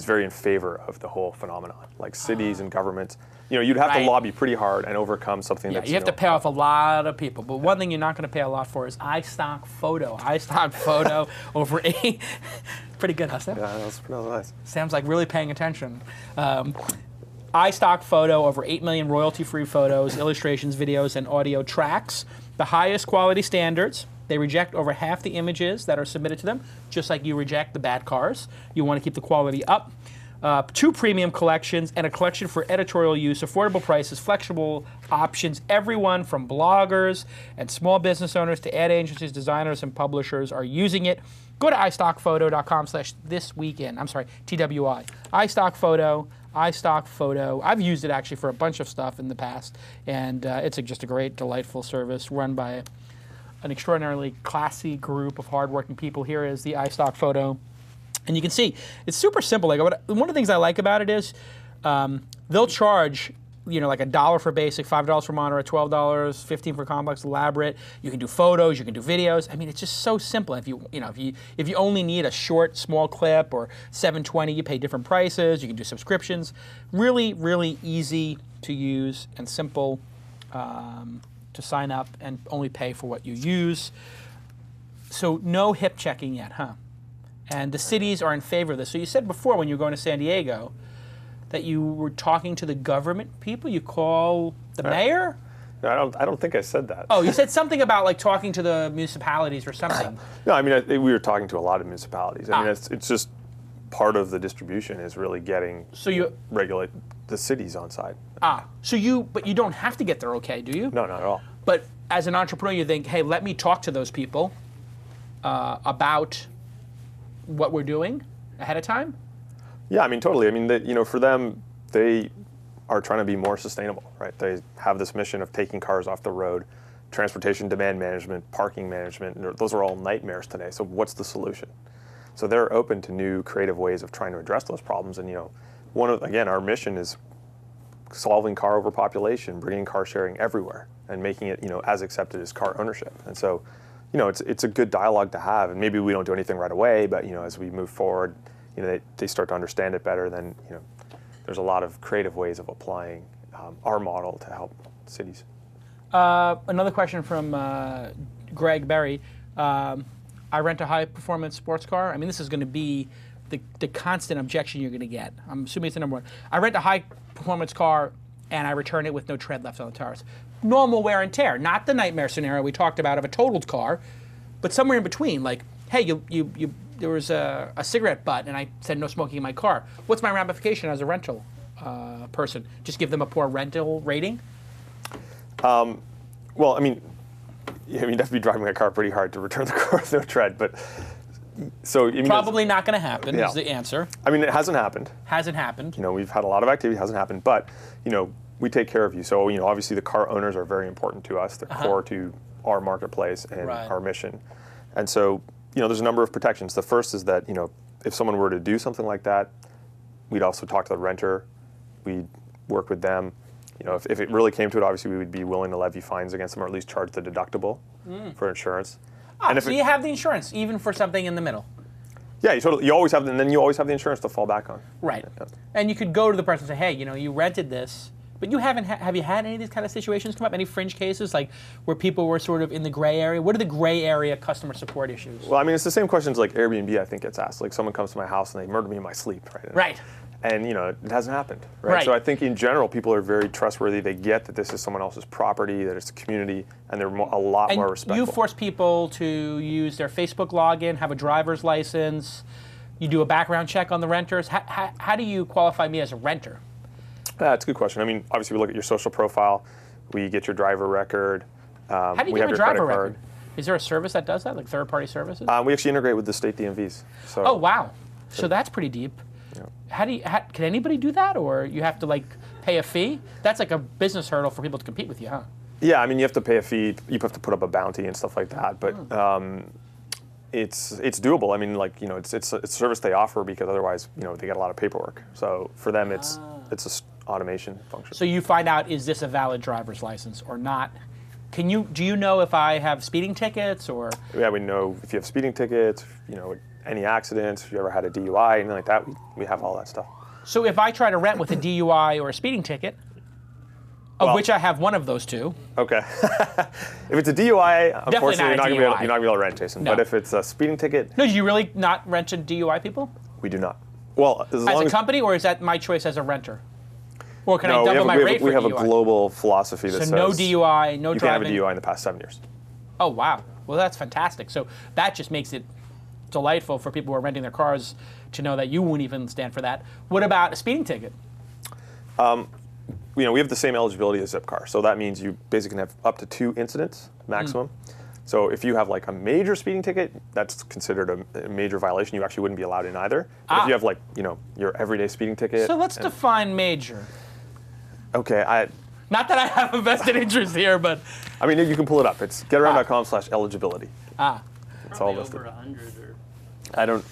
very in favor of the whole phenomenon. Like cities and governments, you'd have to lobby pretty hard and overcome something that's. You have to pay off a lot of people. But one thing you're not going to pay a lot for is iStockphoto. iStockphoto over pretty good, huh, Sam? Yeah, that was nice. Sam's like really paying attention. iStockphoto, over 8 million royalty-free photos, illustrations, videos, and audio tracks. The highest quality standards. They reject over half the images that are submitted to them, just like you reject the bad cars. You want to keep the quality up. 2 premium collections and a collection for editorial use, affordable prices, flexible options. Everyone from bloggers and small business owners to ad agencies, designers, and publishers are using it. Go to iStockphoto.com/thisweekend. I'm sorry, TWI. iStockphoto. I've used it actually for a bunch of stuff in the past, and it's just a great, delightful service run by an extraordinarily classy group of hardworking people. Here is the iStockphoto, and you can see it's super simple. Like one of the things I like about it is they'll charge like $1 for basic, $5 for moderate, $12, $15 for complex, elaborate. You can do photos, you can do videos. I mean, it's just so simple. If you only need a short, small clip or 720, you pay different prices. You can do subscriptions. Really, really easy to use and simple to sign up and only pay for what you use. So no hip checking yet, huh? And the cities are in favor of this. So you said before when you were going to San Diego that you were talking to the government people. You call the mayor? No, I don't think I said that. Oh, you said something about like talking to the municipalities or something. No, I mean we were talking to a lot of municipalities. I mean it's just part of the distribution is really getting regulate the cities on side. But you don't have to get their okay, do you? No, not at all. But as an entrepreneur, you think, hey, let me talk to those people about what we're doing ahead of time? Yeah, I mean, totally. I mean, for them, they are trying to be more sustainable, right? They have this mission of taking cars off the road, transportation demand management, parking management. Those are all nightmares today. So what's the solution? So they're open to new creative ways of trying to address those problems. And our mission is solving car overpopulation, bringing car sharing everywhere, and making it as accepted as car ownership. And so, it's a good dialogue to have. And maybe we don't do anything right away, but as we move forward, they start to understand it better. Then there's a lot of creative ways of applying our model to help cities. Another question from Greg Berry. I rent a high-performance sports car. I mean, this is going to be the constant objection you're going to get. I'm assuming it's the number one. I rent a high-performance car, and I return it with no tread left on the tires. Normal wear and tear, not the nightmare scenario we talked about of a totaled car, but somewhere in between. Like, hey, there was a cigarette butt, and I said no smoking in my car. What's my ramification as a rental person? Just give them a poor rental rating? Well, I mean, you'd have to be driving a car pretty hard to return the car with no tread, but probably not going to happen is the answer. I mean, it hasn't happened. Hasn't happened. We've had a lot of activity, it hasn't happened, but we take care of you. So obviously the car owners are very important to us. They're core to our marketplace and our mission. And so there's a number of protections. The first is that if someone were to do something like that, we'd also talk to the renter. We'd work with them. If it really came to it, obviously we would be willing to levy fines against them, or at least charge the deductible for insurance. So you have the insurance even for something in the middle. Yeah, you always have, and then you always have the insurance to fall back on. Right. Yeah. And you could go to the person and say, hey, you rented this, but you haven't. Have you had any of these kind of situations come up? Any fringe cases like where people were sort of in the gray area? What are the gray area customer support issues? Well, I mean, it's the same questions like Airbnb. I think gets asked. Like someone comes to my house and they murder me in my sleep, right? Right. And it hasn't happened, right? Right. So I think in general, people are very trustworthy. They get that this is someone else's property, that it's a community, and they're a lot more respectful. You force people to use their Facebook login, have a driver's license. You do a background check on the renters. How do you qualify me as a renter? That's a good question. I mean, obviously, we look at your social profile. We get your driver record. How do you we get have a your driver credit record? Is there a service that does that, like third-party services? We actually integrate with the state DMVs. So, Oh, wow. So that's pretty deep. Yeah. Can anybody do that, or you have to like pay a fee? That's like a business hurdle for people to compete with you, huh? Yeah, I mean, you have to pay a fee. You have to put up a bounty and stuff like that. But it's doable. I mean, like it's a service they offer because otherwise, they get a lot of paperwork. So for them, it's a automation function. So you find out, is this a valid driver's license or not? Do you know if I have speeding tickets or? Yeah, we know if you have speeding tickets, any accidents, if you ever had a DUI, anything like that, we have all that stuff. So if I try to rent with a DUI or a speeding ticket, of which I have one of those two. Okay. If it's a DUI, unfortunately, you're not going DUI. to be able to rent, Jason. No. But if it's a speeding ticket, No, do you really not rent to DUI people? we do not. Well, as As long a as company, or is that my choice as a renter? Or can no, I double my rate for we have DUI? a global philosophy that So says no DUI, no you driving. can't have a DUI in the past 7 years. Oh, wow. Well, that's fantastic. So that just makes it delightful for people who are renting their cars to know that you won't even stand for that. What about a speeding ticket? We have the same eligibility as Zipcar, so that means you basically can have up to 2 incidents maximum. So if you have like a major speeding ticket, that's considered a major violation. You actually wouldn't be allowed in either. But if you have like your everyday speeding ticket. So let's define major. Okay, Not that I have a vested interest here, but I mean you can pull it up. It's getaround.com/eligibility. It's all Probably listed. over 100 or I don't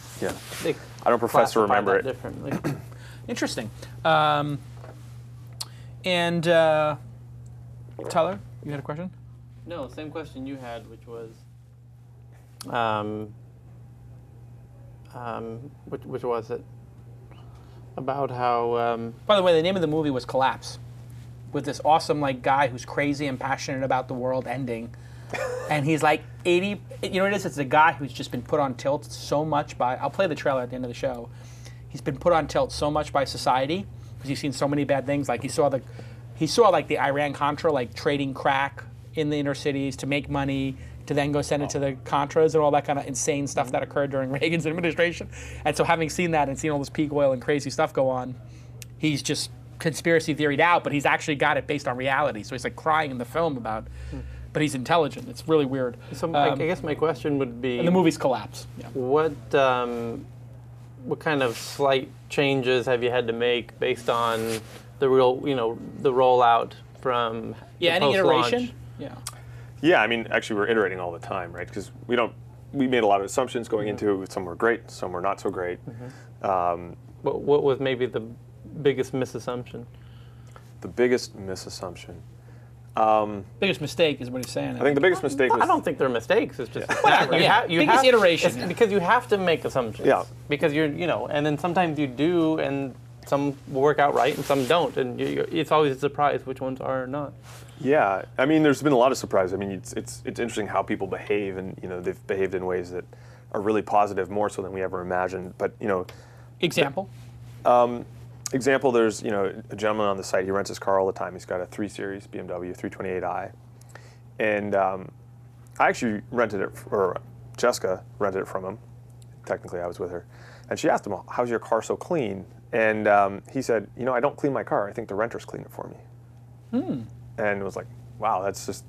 they I don't profess to classify remember that it. differently. interesting. And Tyler, you had a question? No, same question you had, which was, which was it? About how, By the way, the name of the movie was Collapse, with this awesome guy who's crazy and passionate about the world ending, and he's like 80. You know what it is? It's a guy who's just been put on tilt so much by. I'll play the trailer at the end of the show. He's been put on tilt so much by society because he's seen so many bad things. Like he saw the Iran-Contra, trading crack in the inner cities to make money, to then go send it to the Contras and all that kind of insane stuff that occurred during Reagan's administration. And so having seen that and seen all this peak oil and crazy stuff go on, he's just conspiracy theoried out, but he's actually got it based on reality. So he's crying in the film about, but he's intelligent. It's really weird. so I guess my question would be, And the movie's Collapse. Yeah. what kind of slight changes have you had to make based on the the rollout from the Any post-launch? iteration? Yeah. Yeah, I mean, actually, we're iterating all the time, right? Because we made a lot of assumptions going into it. Some were great, some were not so great. What was maybe the biggest misassumption? The biggest misassumption. Biggest mistake is what he's saying. I think the biggest mistake was. I don't think they're mistakes. It's just Whatever, yeah. Biggest iteration, it's yeah. because you have to make assumptions. Yeah. Because and then sometimes you do, and some will work out right, and some don't, and it's always a surprise which ones are or not. Yeah, I mean, there's been a lot of surprise. I mean, it's interesting how people behave, and they've behaved in ways that are really positive, more so than we ever imagined. But Example? Example, there's a gentleman on the site. He rents his car all the time. He's got a 3 Series BMW 328i, and I actually rented it, or Jessica rented it from him. Technically, I was with her, and she asked him, "How's your car so clean?" And he said, "I don't clean my car. I think the renters clean it for me." And it was like, wow, that's just,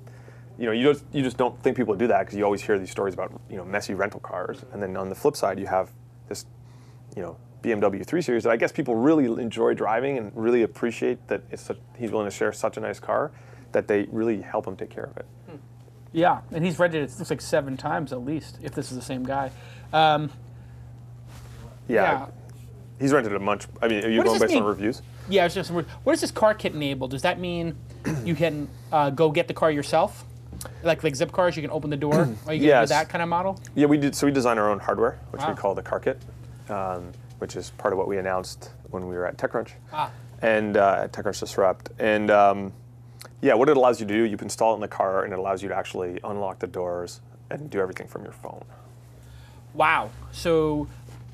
you just don't think people would do that because you always hear these stories about messy rental cars, and then on the flip side, you have this, BMW 3 Series that I guess people really enjoy driving and really appreciate that he's willing to share such a nice car that they really help him take care of it. Yeah, and he's rented it, looks like 7 times at least, if this is the same guy. Yeah. He's rented it a bunch. I mean, are you What does going this based on mean? reviews? Yeah, it's just what does this car kit enable? Does that mean you can go get the car yourself? Like Zip cars, you can open the door? Are you going to do Yes. that kind of model? Yeah, we did. So we design our own hardware, which we Wow. call the car kit, which is part of what we announced when we were at TechCrunch Ah. and at TechCrunch Disrupt. And what it allows you to do, you can install it in the car, and it allows you to actually unlock the doors and do everything from your phone. Wow. So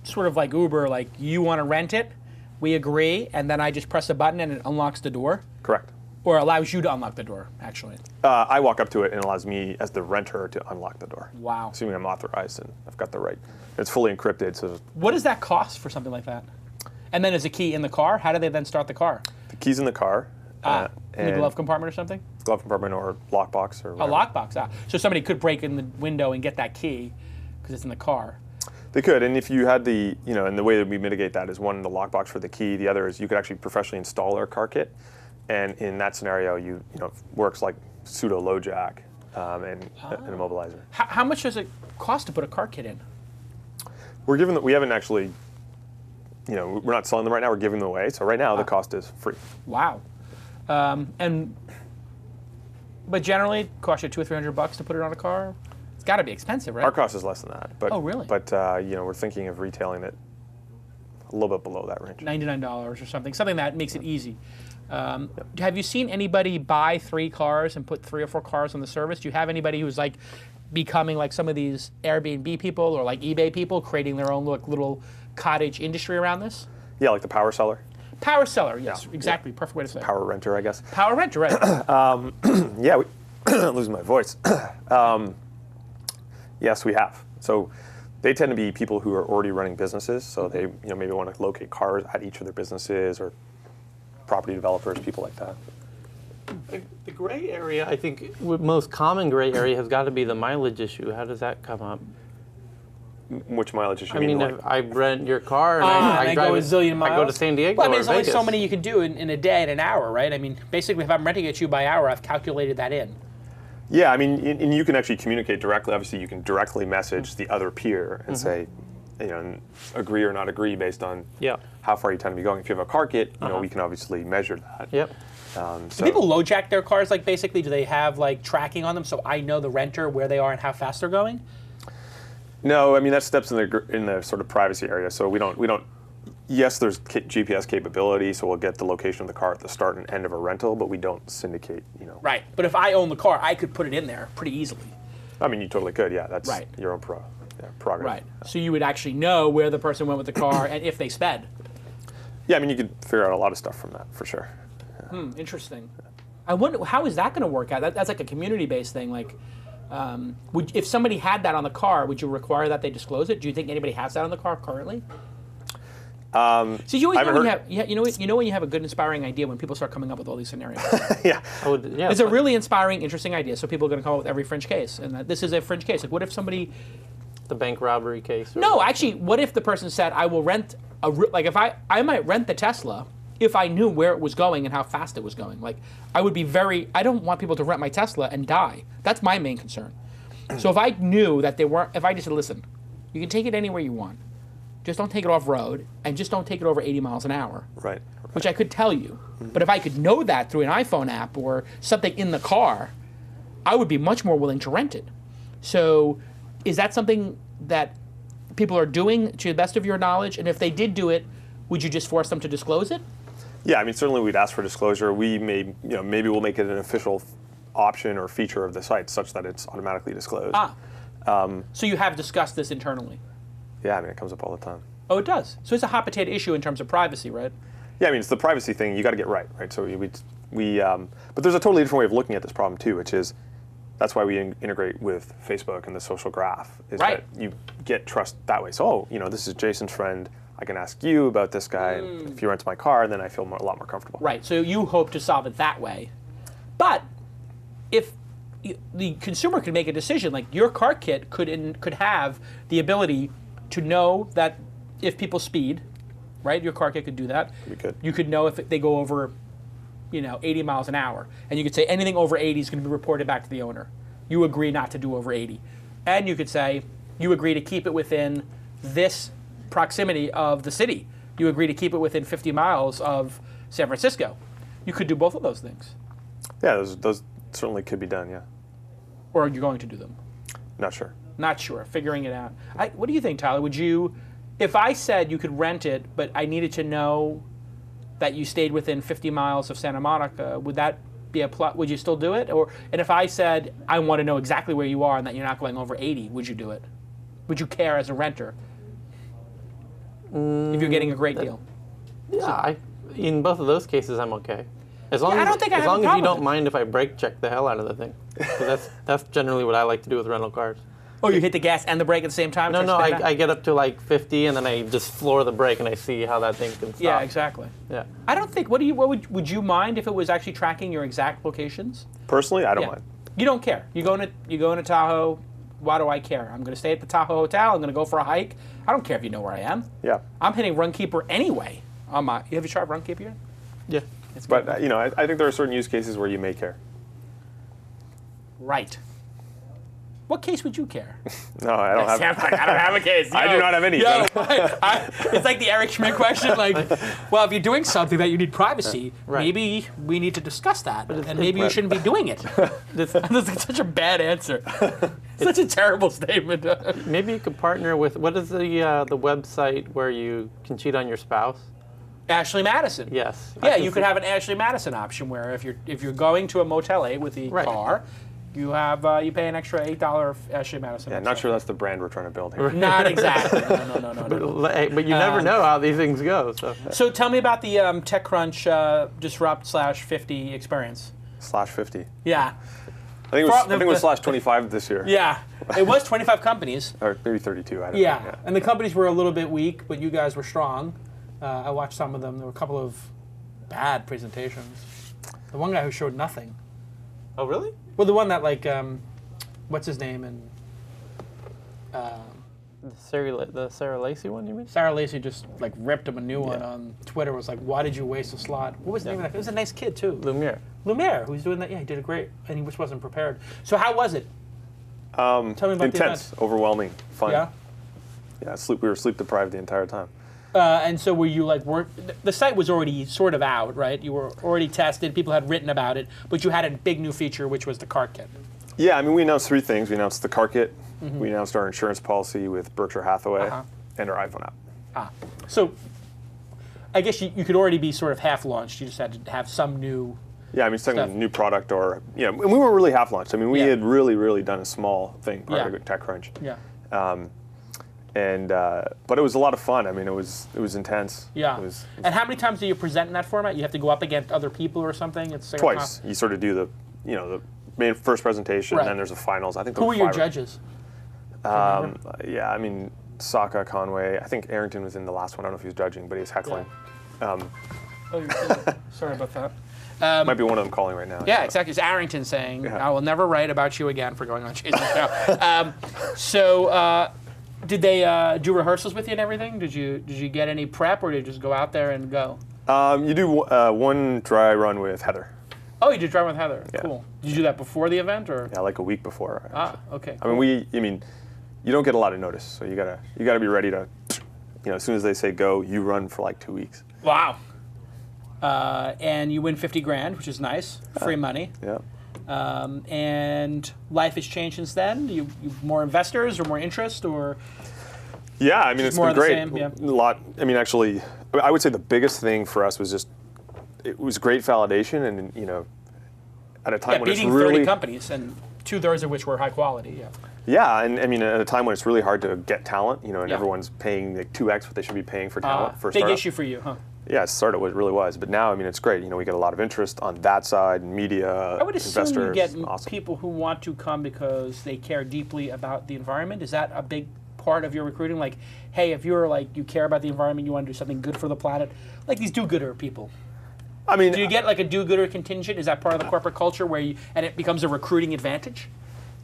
sort of like Uber, you want to rent it, we agree, and then I just press a button and it unlocks the door? Correct. Or allows you to unlock the door, actually? I walk up to it and it allows me as the renter to unlock the door. Wow. Assuming I'm authorized and I've got the right. It's fully encrypted, so What does that cost for something like that? And then is the key in the car? How do they then start the car? the key's in the car. In the glove compartment or something? Glove compartment or lockbox or A whatever. lockbox. So somebody could break in the window and get that key because it's in the car. They could, and if you had the, and the way that we mitigate that is one, the lockbox for the key. The other is you could actually professionally install our car kit, and in that scenario, it works like pseudo low jack and an immobilizer. How much does it cost to put a car kit in? We haven't actually, we're not selling them right now. We're giving them away. So right now the cost is free. Wow. But generally, it costs you $200 or $300 to put it on a car. It's got to be expensive, right? Our cost is less than that. But, Oh, really? But we're thinking of retailing it a little bit below that range. $99 or something that makes it easy. Have you seen anybody buy 3 cars and put 3 or 4 cars on the service? Do you have anybody who's like becoming like some of these Airbnb people or like eBay people, creating their own little cottage industry around this? Yeah, like the power seller. Power seller, yes, Yeah. exactly. Perfect way to say it. Power renter, I guess. Power renter, right. Yeah, losing my voice. Yes, we have. So they tend to be people who are already running businesses. So they maybe want to locate cars at each of their businesses, or property developers, people like that. The gray area, I think, most common gray area has got to be the mileage issue. How does that come up? Which mileage issue? I mean, like, if I rent your car and I I drive go a zillion miles. I go to San Diego Well, I mean, or there's only Vegas. so many you can do in a day and an hour, right? I mean, basically, if I'm renting it to you by hour, I've calculated that in. yeah, I mean, and you can actually communicate directly. Obviously, you can directly message the other peer and say, and agree or not agree based on how far you tend to be going. If you have a car kit, we can obviously measure that. Yep. Do people low jack their cars? Like, basically, do they have like tracking on them so I know the renter where they are and how fast they're going? No, I mean that steps in the sort of privacy area. So we don't. Yes, there's GPS capability, so we'll get the location of the car at the start and end of a rental, but we don't syndicate. Right. But if I own the car, I could put it in there pretty easily. I mean, you totally could. Yeah, that's Right. your own prerogative. Right. So you would actually know where the person went with the car and if they sped. Yeah, I mean, you could figure out a lot of stuff from that for sure. Interesting. I wonder how is that going to work out? That's like a community-based thing. Like, if somebody had that on the car, would you require that they disclose it? Do you think anybody has that on the car currently? So you always know when you have, when you have a good, inspiring idea when people start coming up with all these scenarios. Yeah. It's a really inspiring, interesting idea. So people are going to come up with every fringe case, and this is a fringe case. Like, what if somebody? The bank robbery case. No, actually, what if the person said, "I will rent if I might rent the Tesla." If I knew where it was going and how fast it was going. Like, I would be I don't want people to rent my Tesla and die. That's my main concern. So if I knew that if I just said, listen, you can take it anywhere you want. Just don't take it off road, and just don't take it over 80 miles an hour. Right. Which I could tell you. But if I could know that through an iPhone app or something in the car, I would be much more willing to rent it. So is that something that people are doing to the best of your knowledge? And if they did do it, would you just force them to disclose it? Yeah, I mean, certainly we'd ask for disclosure. We maybe we'll make it an official option or feature of the site such that it's automatically disclosed. So you have discussed this internally? Yeah, I mean, it comes up all the time. Oh, it does. So it's a hot potato issue in terms of privacy, right? Yeah, I mean, it's the privacy thing. You got to get right? So but there's a totally different way of looking at this problem too, which is that's why we integrate with Facebook and the social graph. Is that you get trust that way. So, this is Jason's friend. I can ask you about this guy, and if he rents my car, then I feel a lot more comfortable. Right, so you hope to solve it that way. But if the consumer could make a decision, like your car kit could have the ability to know that if people speed, right? Your car kit could do that. We could. You could know if they go over, 80 miles an hour. And you could say anything over 80 is going to be reported back to the owner. You agree not to do over 80. And you could say you agree to keep it within this proximity of the city. You agree to keep it within 50 miles of San Francisco. You could do both of those things. Yeah, those certainly could be done, yeah. Or are you going to do them? Not sure. Not sure. Figuring it out. What do you think, Tyler? Would you, if I said you could rent it, but I needed to know that you stayed within 50 miles of Santa Monica, would that be a plot? Would you still do it? And if I said I want to know exactly where you are and that you're not going over 80, would you do it? Would you care as a renter? If you're getting a great deal. Yeah, in both of those cases, I'm okay. As long I as, don't think I as have a long as problem you with don't it. mind if I brake check the hell out of the thing. 'Cause that's generally what I like to do with rental cars. Oh, you hit the gas and the brake at the same time? No, try to spin it I get up to like 50 and then I just floor the brake and I see how that thing can stop. Yeah, exactly. Yeah. I don't think. Would you mind if it was actually tracking your exact locations? Personally, I don't Yeah. mind. You don't care. You go into Tahoe. Why do I care? I'm going to stay at the Tahoe Hotel. I'm going to go for a hike. I don't care if you know where I am. Yeah. I'm hitting Runkeeper anyway. You have you tried Runkeeper yet? Yeah. It's good. But I think there are certain use cases where you may care. Right. What case would you care? No, I don't have. Sam's like, I don't have a case. I do not have any. Yo, it's like the Eric Schmidt question. Like, well, if you're doing something that you need privacy, Right. maybe we need to discuss that, and maybe you shouldn't be doing it. That's such a bad answer. Such a terrible statement. Maybe you could partner with, what is the website where you can cheat on your spouse? Ashley Madison. Yes. Yeah, you could have an Ashley Madison option where if you're going to a Motel 8 with the Right. car, you have you pay an extra $8 Ashley Madison. Yeah, not sure that's the brand we're trying to build here. Not exactly. No. But you never know how these things go. So tell me about the TechCrunch Disrupt /50 experience. /50. Yeah. I think it was /25 this year. Yeah. It was 25 companies. Or maybe 32. I don't Yeah. know. And the companies were a little bit weak, but you guys were strong. I watched some of them. There were a couple of bad presentations. The one guy who showed nothing. Oh, really? Well, the one that what's his name? And The Sarah Lacey one, you mean? Sarah Lacey just ripped him a new one on Twitter. Was like, why did you waste a slot? What was the name of that? It was a nice kid too. Lumiere. Who's doing that? Yeah, he did it great, and he just wasn't prepared. So how was it? Tell me about Intense, overwhelming, fun. Yeah. Yeah, we were sleep deprived the entire time. And so were you the site was already sort of out, right? You were already tested. People had written about it, but you had a big new feature, which was the cart kit. Yeah, I mean, we announced 3 things. We announced the car kit, we announced our insurance policy with Berkshire Hathaway, and our iPhone app. So I guess you could already be sort of half launched. You just had to have some new. Yeah, I mean, something Stuff. new product and we weren't really half launched. I mean, we Yeah. had really done a small thing prior Yeah. to TechCrunch. Yeah. But it was a lot of fun. I mean, it was intense. Yeah. It was And how many times do you present in that format? You have to go up against other people or something? It's like twice. You sort of do the main first presentation, Right. and then there's a finals. I think Who there were your 5 judges? Yeah, I mean, Saka, Conway. I think Arrington was in the last one. I don't know if he was judging, but he was heckling. Oh, sorry about that. Might be one of them calling right now. Yeah, so. exactly. It's Arrington saying, Yeah. I will never write about you again for going on Jason's show. Did they do rehearsals with you and everything? Did you get any prep, or did you just go out there and go? You do one dry run with Heather. Oh, you did drive with Heather. Yeah. Cool. Did you do that before the event, or? Yeah, like a week before. Actually. Okay. I mean, you don't get a lot of notice, so you gotta be ready to, as soon as they say go, you run for like 2 weeks. Wow. And you win $50,000, which is nice. Free money. Yeah. And life has changed since then. You more investors or more interest, or? Yeah, I mean, it's more been of the great. same, yeah. A lot. I mean, actually, I would say the biggest thing for us was it was great validation, and at a time when it's beating really 30 companies, and 2/3 of which were high quality. Yeah. Yeah, and I mean, at a time when it's really hard to get talent, and Yeah. everyone's paying like 2x what they should be paying for talent for a Big startup. issue for you, huh? Yeah, startup really was, but now I mean, it's great. We get a lot of interest on that side, media, I would assume investors. you get awesome. people who want to come because they care deeply about the environment. Is that a big part of your recruiting? Like, hey, if you're you care about the environment, you want to do something good for the planet, like these do-gooder people. I mean, Do you get a do-gooder contingent? Is that part of the corporate culture and it becomes a recruiting advantage?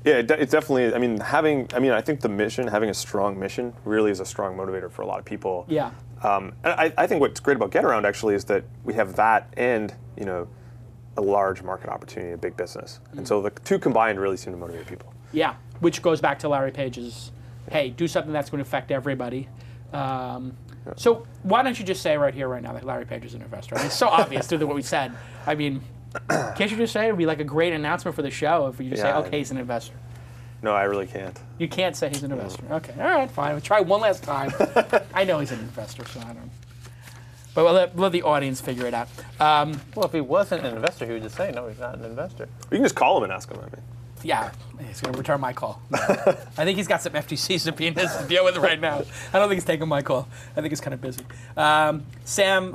Yeah, it's definitely. I mean, I think the mission, having a strong mission, really is a strong motivator for a lot of people. Yeah. And I think what's great about Getaround actually is that we have that and a large market opportunity, a big business, and so the two combined really seem to motivate people. Yeah, which goes back to Larry Page's, hey, do something that's going to affect everybody. So why don't you just say right here, right now, that Larry Page is an investor? I mean, it's so obvious through what we said. I mean, can't you just say it would be like a great announcement for the show if you just say, okay, he's an investor? No, I really can't. You can't say he's an investor. Okay, all right, fine. We'll try one last time. I know he's an investor, so I don't. But we'll let the audience figure it out. Well, if he wasn't an investor, he would just say, no, he's not an investor. You can just call him and ask him. I mean, Yeah, he's going to return my call. I think he's got some FTC subpoenas to deal with right now. I don't think he's taking my call. I think he's kind of busy. Sam,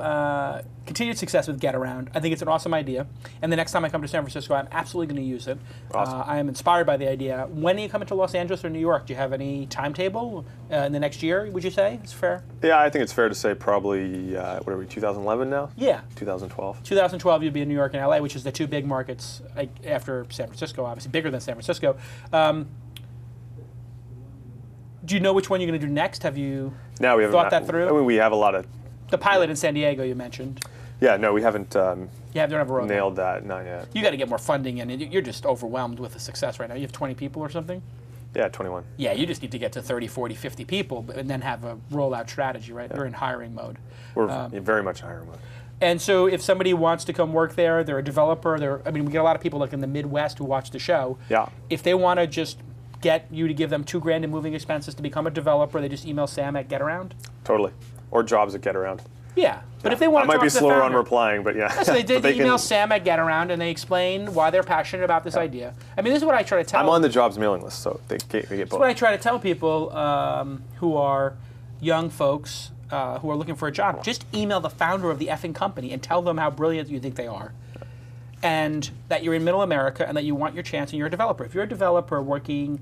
continued success with Getaround. I think it's an awesome idea. And the next time I come to San Francisco, I'm absolutely going to use it. Awesome. I am inspired by the idea. When are you coming to Los Angeles or New York? Do you have any timetable in the next year, would you say? It's fair? Yeah, I think it's fair to say probably, what are we, 2011 now? Yeah. 2012. 2012, you'd be in New York and LA, which is the two big markets after San Francisco, obviously bigger than San Francisco. Do you know which one you're going to do next? Have you thought that through? I mean, we have a lot of... The pilot in San Diego you mentioned. Yeah, no, we haven't Don't have a roadmap. nailed that, not yet. You got to get more funding in. You're just overwhelmed with the success right now. You have 20 people or something? Yeah, 21. Yeah, you just need to get to 30, 40, 50 people and then have a rollout strategy, right? Yeah. You're in hiring mode. We're very much in hiring mode. And so if somebody wants to come work there, they're a developer, we get a lot of people like in the Midwest who watch the show. Yeah. If they want to just get you to give them $2,000 in moving expenses to become a developer, they just email Sam at Getaround? Totally. Or jobs at Getaround. Yeah. But if they want to I might be slower founder, on replying, but yeah. So they email Sam at Getaround and they explain why they're passionate about this idea. I mean, this is what I try to tell. I'm on the jobs mailing list, so they get both. This is what I try to tell people who are young folks who are looking for a job. Just email the founder of the effing company and tell them how brilliant you think they are. And that you're in middle America and that you want your chance and you're a developer. If you're a developer working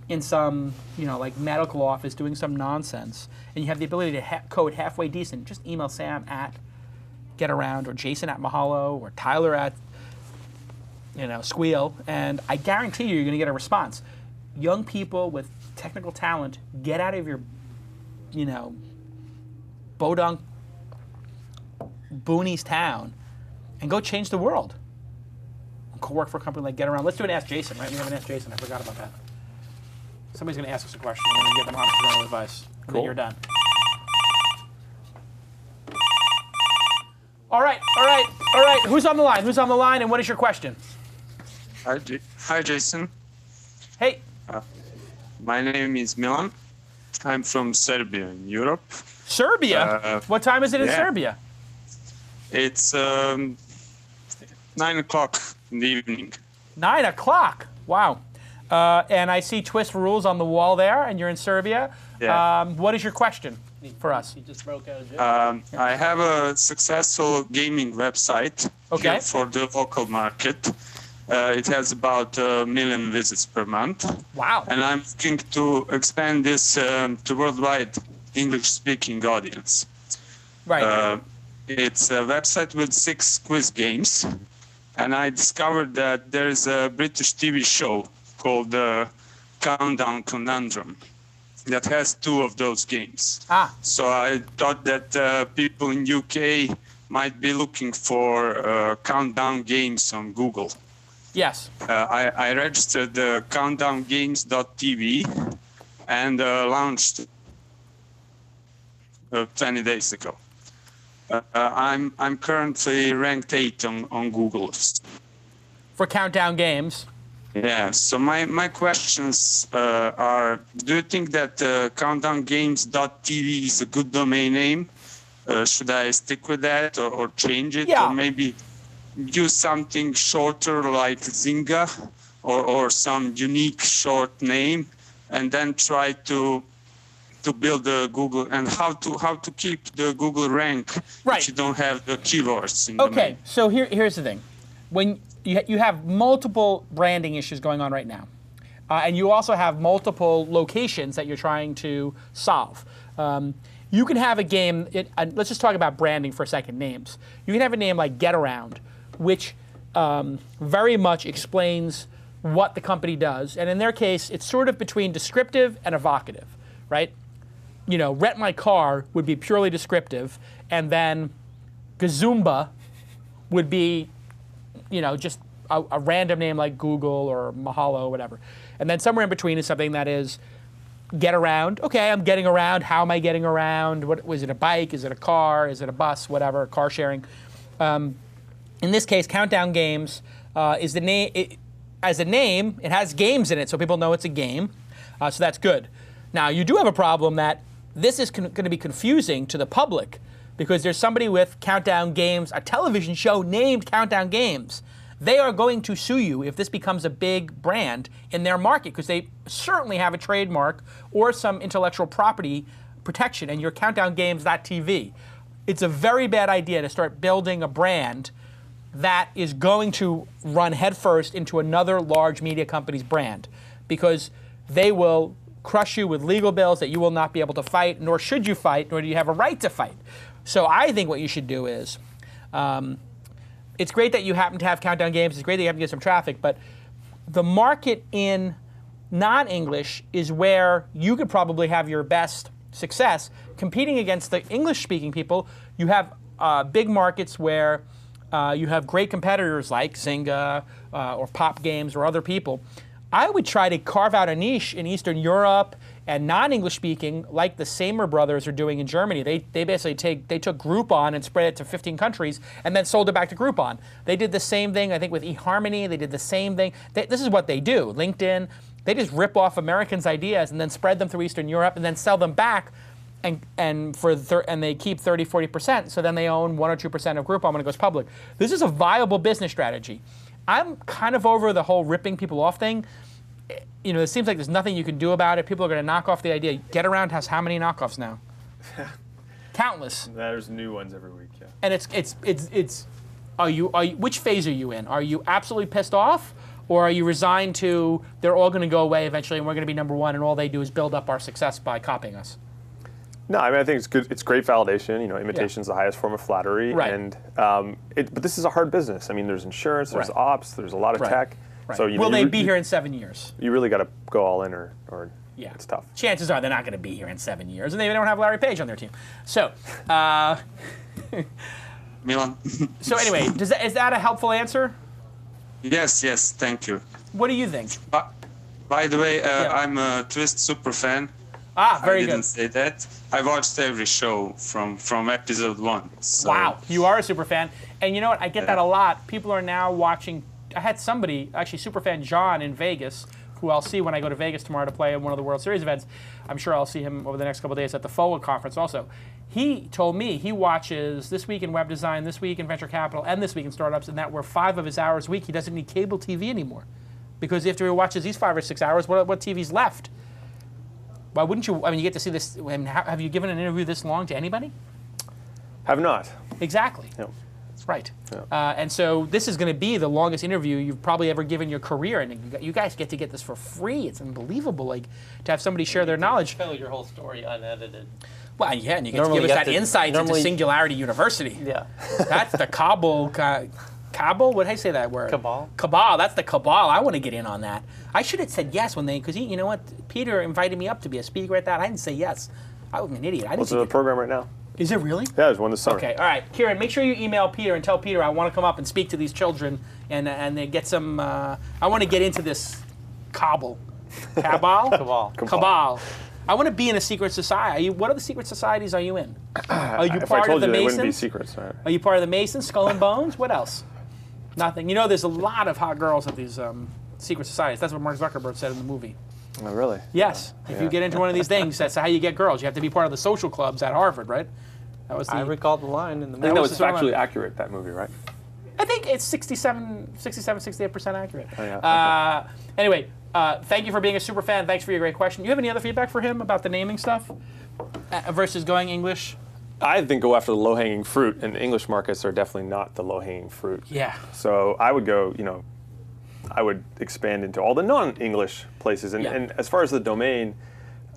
in some, like medical office doing some nonsense, and you have the ability to code halfway decent, just email Sam at Getaround or Jason at Mahalo or Tyler at, Squeal, and I guarantee you're going to get a response. Young people with technical talent, get out of your, Bodunk Boonies town and go change the world. Go work for a company like Getaround. Let's do an Ask Jason, right? We haven't asked Jason. I forgot about that. Somebody's going to ask us a question. I'm going to give them entrepreneurial advice. And then you're done. All right. Who's on the line? And what is your question? Hi, Jason. Hey. My name is Milan. I'm from Serbia in Europe. Serbia? What time is it in Serbia? It's 9 o'clock in the evening. 9 o'clock? Wow. And I see TWiST rules on the wall there, and you're in Serbia. Yeah. What is your question for us? He just broke out a joke. I have a successful gaming website here for the local market. It has about 1 million visits per month. Wow. And I'm looking to expand this to worldwide English-speaking audience. Right. It's a website with 6 quiz games. And I discovered that there's a British TV show called Countdown Conundrum that has 2 of those games. So I thought that people in UK might be looking for countdown games on Google. Yes. I registered countdowngames.tv and launched 20 days ago. I'm currently ranked 8 on Google. For Countdown Games. Yeah, so my questions are, do you think that countdowngames.tv is a good domain name? Should I stick with that or change it? Yeah. Or maybe use something shorter like Zynga or some unique short name and then try to build the Google and how to keep the Google rank if you don't have the keywords in the name. So here's the thing. When you have multiple branding issues going on right now. And you also have multiple locations that you're trying to solve. You can have a game, let's just talk about branding for a second, names. You can have a name like Getaround, which very much explains what the company does. And in their case, it's sort of between descriptive and evocative, right? Rent my car would be purely descriptive, and then Gazumba would be just a random name like Google or Mahalo or whatever. And then somewhere in between is something that is get around. Okay, I'm getting around. How am I getting around? Was it a bike? Is it a car? Is it a bus? Whatever, car sharing. In this case, Countdown Games is the name. As a name, it has games in it, so people know it's a game. So that's good. Now, you do have a problem that this is going to be confusing to the public because there's somebody with Countdown Games, a television show named Countdown Games. They are going to sue you if this becomes a big brand in their market, because they certainly have a trademark or some intellectual property protection, and your countdowngames.tv. It's a very bad idea to start building a brand that is going to run headfirst into another large media company's brand, because they will crush you with legal bills that you will not be able to fight, nor should you fight, nor do you have a right to fight. So I think what you should do is, it's great that you happen to have Countdown Games, it's great that you happen to get some traffic, but the market in non-English is where you could probably have your best success. Competing against the English-speaking people, you have big markets where you have great competitors like Zynga or Pop Games or other people. I would try to carve out a niche in Eastern Europe and non-English speaking, like the Samer brothers are doing in Germany. They basically took Groupon and spread it to 15 countries and then sold it back to Groupon. They did the same thing, I think, with eHarmony. They did the same thing. This is what they do. LinkedIn, they just rip off Americans' ideas and then spread them through Eastern Europe and then sell them back, and they keep 30, 40%. So then they own 1 or 2% of Groupon when it goes public. This is a viable business strategy. I'm kind of over the whole ripping people off thing. You know, it seems like there's nothing you can do about it. People are going to knock off the idea. Getaround has how many knockoffs now? Countless. There's new ones every week, yeah. And are you which phase are you in? Are you absolutely pissed off, or are you resigned to they're all going to go away eventually and we're going to be number one and all they do is build up our success by copying us? No, I mean, I think it's good. It's great validation. You know, imitation's the highest form of flattery. Right. And but this is a hard business. I mean, there's insurance, there's ops, there's a lot of tech. Right. So will they be here in 7 years? You really got to go all in, or yeah, it's tough. Chances are they're not going to be here in 7 years, and they don't have Larry Page on their team. So, Milan. So anyway, is that a helpful answer? Yes, thank you. What do you think? By the way, I'm a TWiST super fan. Ah, very good. I didn't say that. I watched every show from episode 1. So. Wow, you are a super fan. And you know what? I get that a lot. People are now watching. I had somebody, actually Superfan John in Vegas, who I'll see when I go to Vegas tomorrow to play in one of the World Series events. I'm sure I'll see him over the next couple of days at the FOA conference also. He told me he watches This Week in Web Design, This Week in Venture Capital, and This Week in Startups, and that were 5 of his hours a week. He doesn't need cable TV anymore. Because after he watches these 5 or 6 hours, what TV's left? Why wouldn't you? I mean, you get to see this. I mean, have you given an interview this long to anybody? Have not. Exactly. No. Right. Yeah. And so this is going to be the longest interview you've probably ever given your career, and you guys get to get this for free. It's unbelievable, like, to have somebody share their knowledge. Tell your whole story unedited. Well, yeah, and you get to give us that insight into Singularity University. Yeah. That's the cabal. Cabal? What did I say that word? Cabal. Cabal. That's the cabal. I want to get in on that. I should have said yes when because you know what? Peter invited me up to be a speaker at that. I didn't say yes. I was an idiot. I didn't. What's in the program right now? Is it really? Yeah, there's one this summer. Okay, all right. Kieran, make sure you email Peter and tell Peter I want to come up and speak to these children and they get some, I want to get into this cabal. Cabal? Cabal. I want to be in a secret society. What other secret societies are you in? Are you If part I told of the you, they Masons? wouldn't be secrets. Right? Are you part of the Masons, Skull and Bones? What else? Nothing. You know, there's a lot of hot girls at these secret societies. That's what Mark Zuckerberg said in the movie. Oh, really? Yes. If you get into one of these things, that's how you get girls. You have to be part of the social clubs at Harvard, right? That was I recall the line in the I movie. think that was the sort of factually line. accurate, that movie, right? I think it's 68% accurate. Oh, yeah. Anyway, thank you for being a super fan. Thanks for your great question. You have any other feedback for him about the naming stuff versus going English? I think go after the low-hanging fruit, and English markets are definitely not the low-hanging fruit. Yeah. So I would go, I would expand into all the non-English places. And as far as the domain,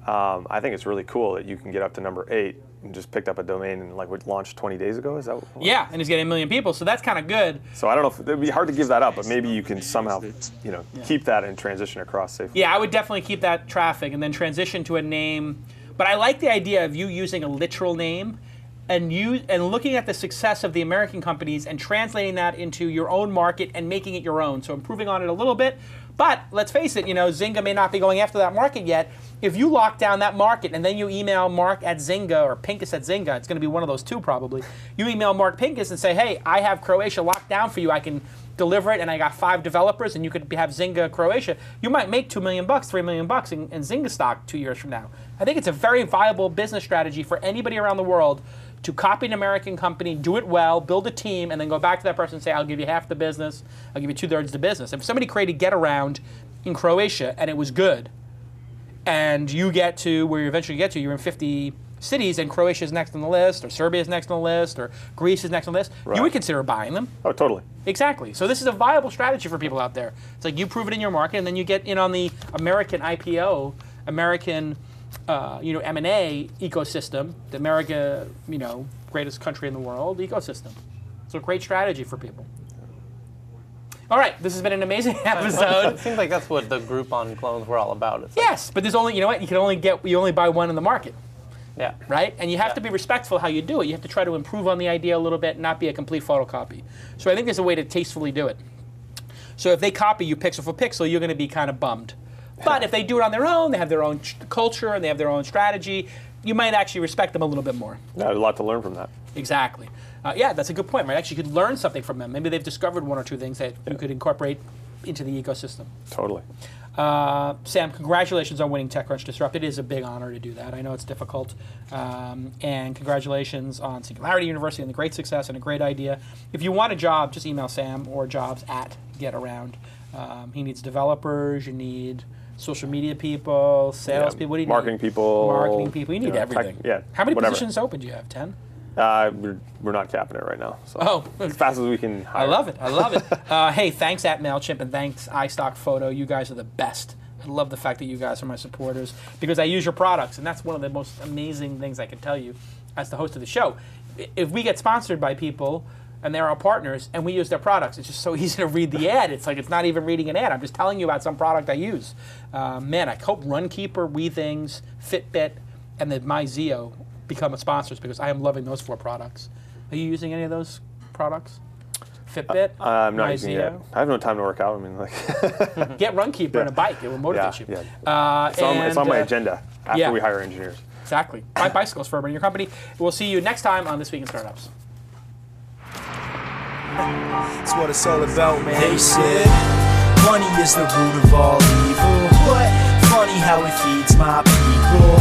I think it's really cool that you can get up to number 8 and just picked up a domain and launched 20 days ago. Is that what? Yeah, and he's getting 1 million people, so that's kind of good. So I don't know if it'd be hard to give that up, but maybe you can somehow, keep that and transition across safely. Yeah, I would definitely keep that traffic and then transition to a name. But I like the idea of you using a literal name and looking at the success of the American companies and translating that into your own market and making it your own. So improving on it a little bit. But let's face it, Zynga may not be going after that market yet. If you lock down that market and then you email Mark at Zynga or Pincus at Zynga, it's going to be one of those two probably. You email Mark Pincus and say, hey, I have Croatia locked down for you. I can deliver it, and I got 5 developers, and you could have Zynga Croatia. You might make $2 million, $3 million in Zynga stock 2 years from now. I think it's a very viable business strategy for anybody around the world to copy an American company, do it well, build a team, and then go back to that person and say, I'll give you half the business, I'll give you 2/3 the business. If somebody created Getaround in Croatia and it was good, and you get to where you eventually get to, you're in 50 cities, and Croatia is next on the list, or Serbia is next on the list, or Greece is next on the list, you would consider buying them. Oh, totally. Exactly. So this is a viable strategy for people out there. It's like you prove it in your market, and then you get in on the American IPO, American M&A ecosystem, the America, greatest country in the world ecosystem. So a great strategy for people. All right, this has been an amazing episode. It seems like that's what the Groupon clones were all about. It's yes, but there's only, you only buy one in the market. Yeah. Right? And you have to be respectful how you do it. You have to try to improve on the idea a little bit, not be a complete photocopy. So I think there's a way to tastefully do it. So if they copy you pixel for pixel, you're going to be kind of bummed. But if they do it on their own, they have their own culture and they have their own strategy, you might actually respect them a little bit more. Yeah, there's a lot to learn from that. Exactly. Yeah, that's a good point, right? Actually, you could learn something from them. Maybe they've discovered one or two things that you could incorporate into the ecosystem. Totally. Sam, congratulations on winning TechCrunch Disrupt. It is a big honor to do that. I know it's difficult. And congratulations on Singularity University and the great success and a great idea. If you want a job, just email Sam or jobs@Getaround. He needs developers, you need social media people, sales people. What do you marketing need? people. Marketing people. You need everything. How many positions open do you have? 10? We're not capping it right now. So as fast as we can hire. I love it. I love it. Hey, thanks at MailChimp and thanks iStockphoto. You guys are the best. I love the fact that you guys are my supporters because I use your products, and that's one of the most amazing things I can tell you as the host of the show. If we get sponsored by people and they're our partners and we use their products, it's just so easy to read the ad. It's like it's not even reading an ad. I'm just telling you about some product I use. Man, I hope Runkeeper, WeThings, Fitbit, and the MyZeo become sponsors because I am loving those 4 products. Are you using any of those products? Fitbit? I'm not using it yet. I have no time to work out. I mean, get Runkeeper and a bike. It will motivate you. Yeah. It's on my agenda after we hire engineers. Exactly. Buy bicycles for everybody in your company. We'll see you next time on This Week in Startups. That's what it's all about, man. They said money is the root of all evil. What? Funny how it feeds my people.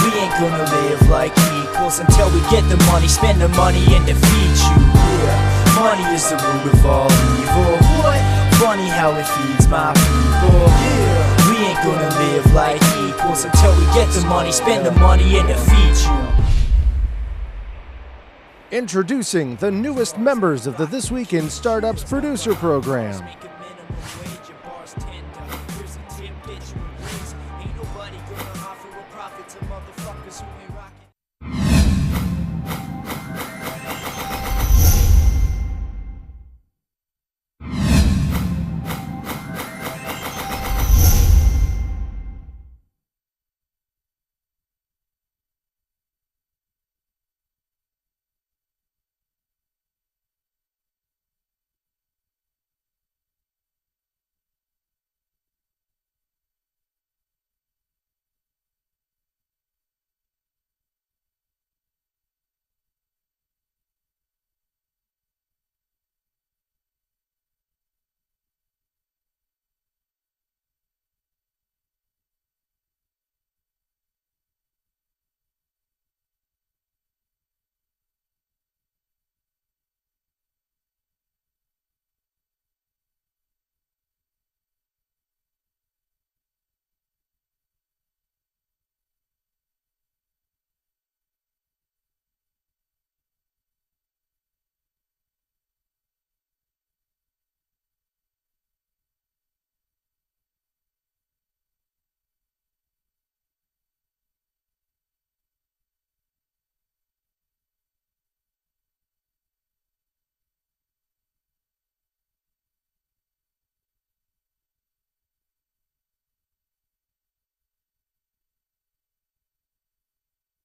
We ain't gonna live like equals until we get the money, spend the money, and defeat you. Yeah, money is the root of all evil. What? Funny how it feeds my people. Yeah, we ain't gonna live like equals until we get the money, spend the money, and defeat you. Introducing the newest members of the This Week in Startups producer program.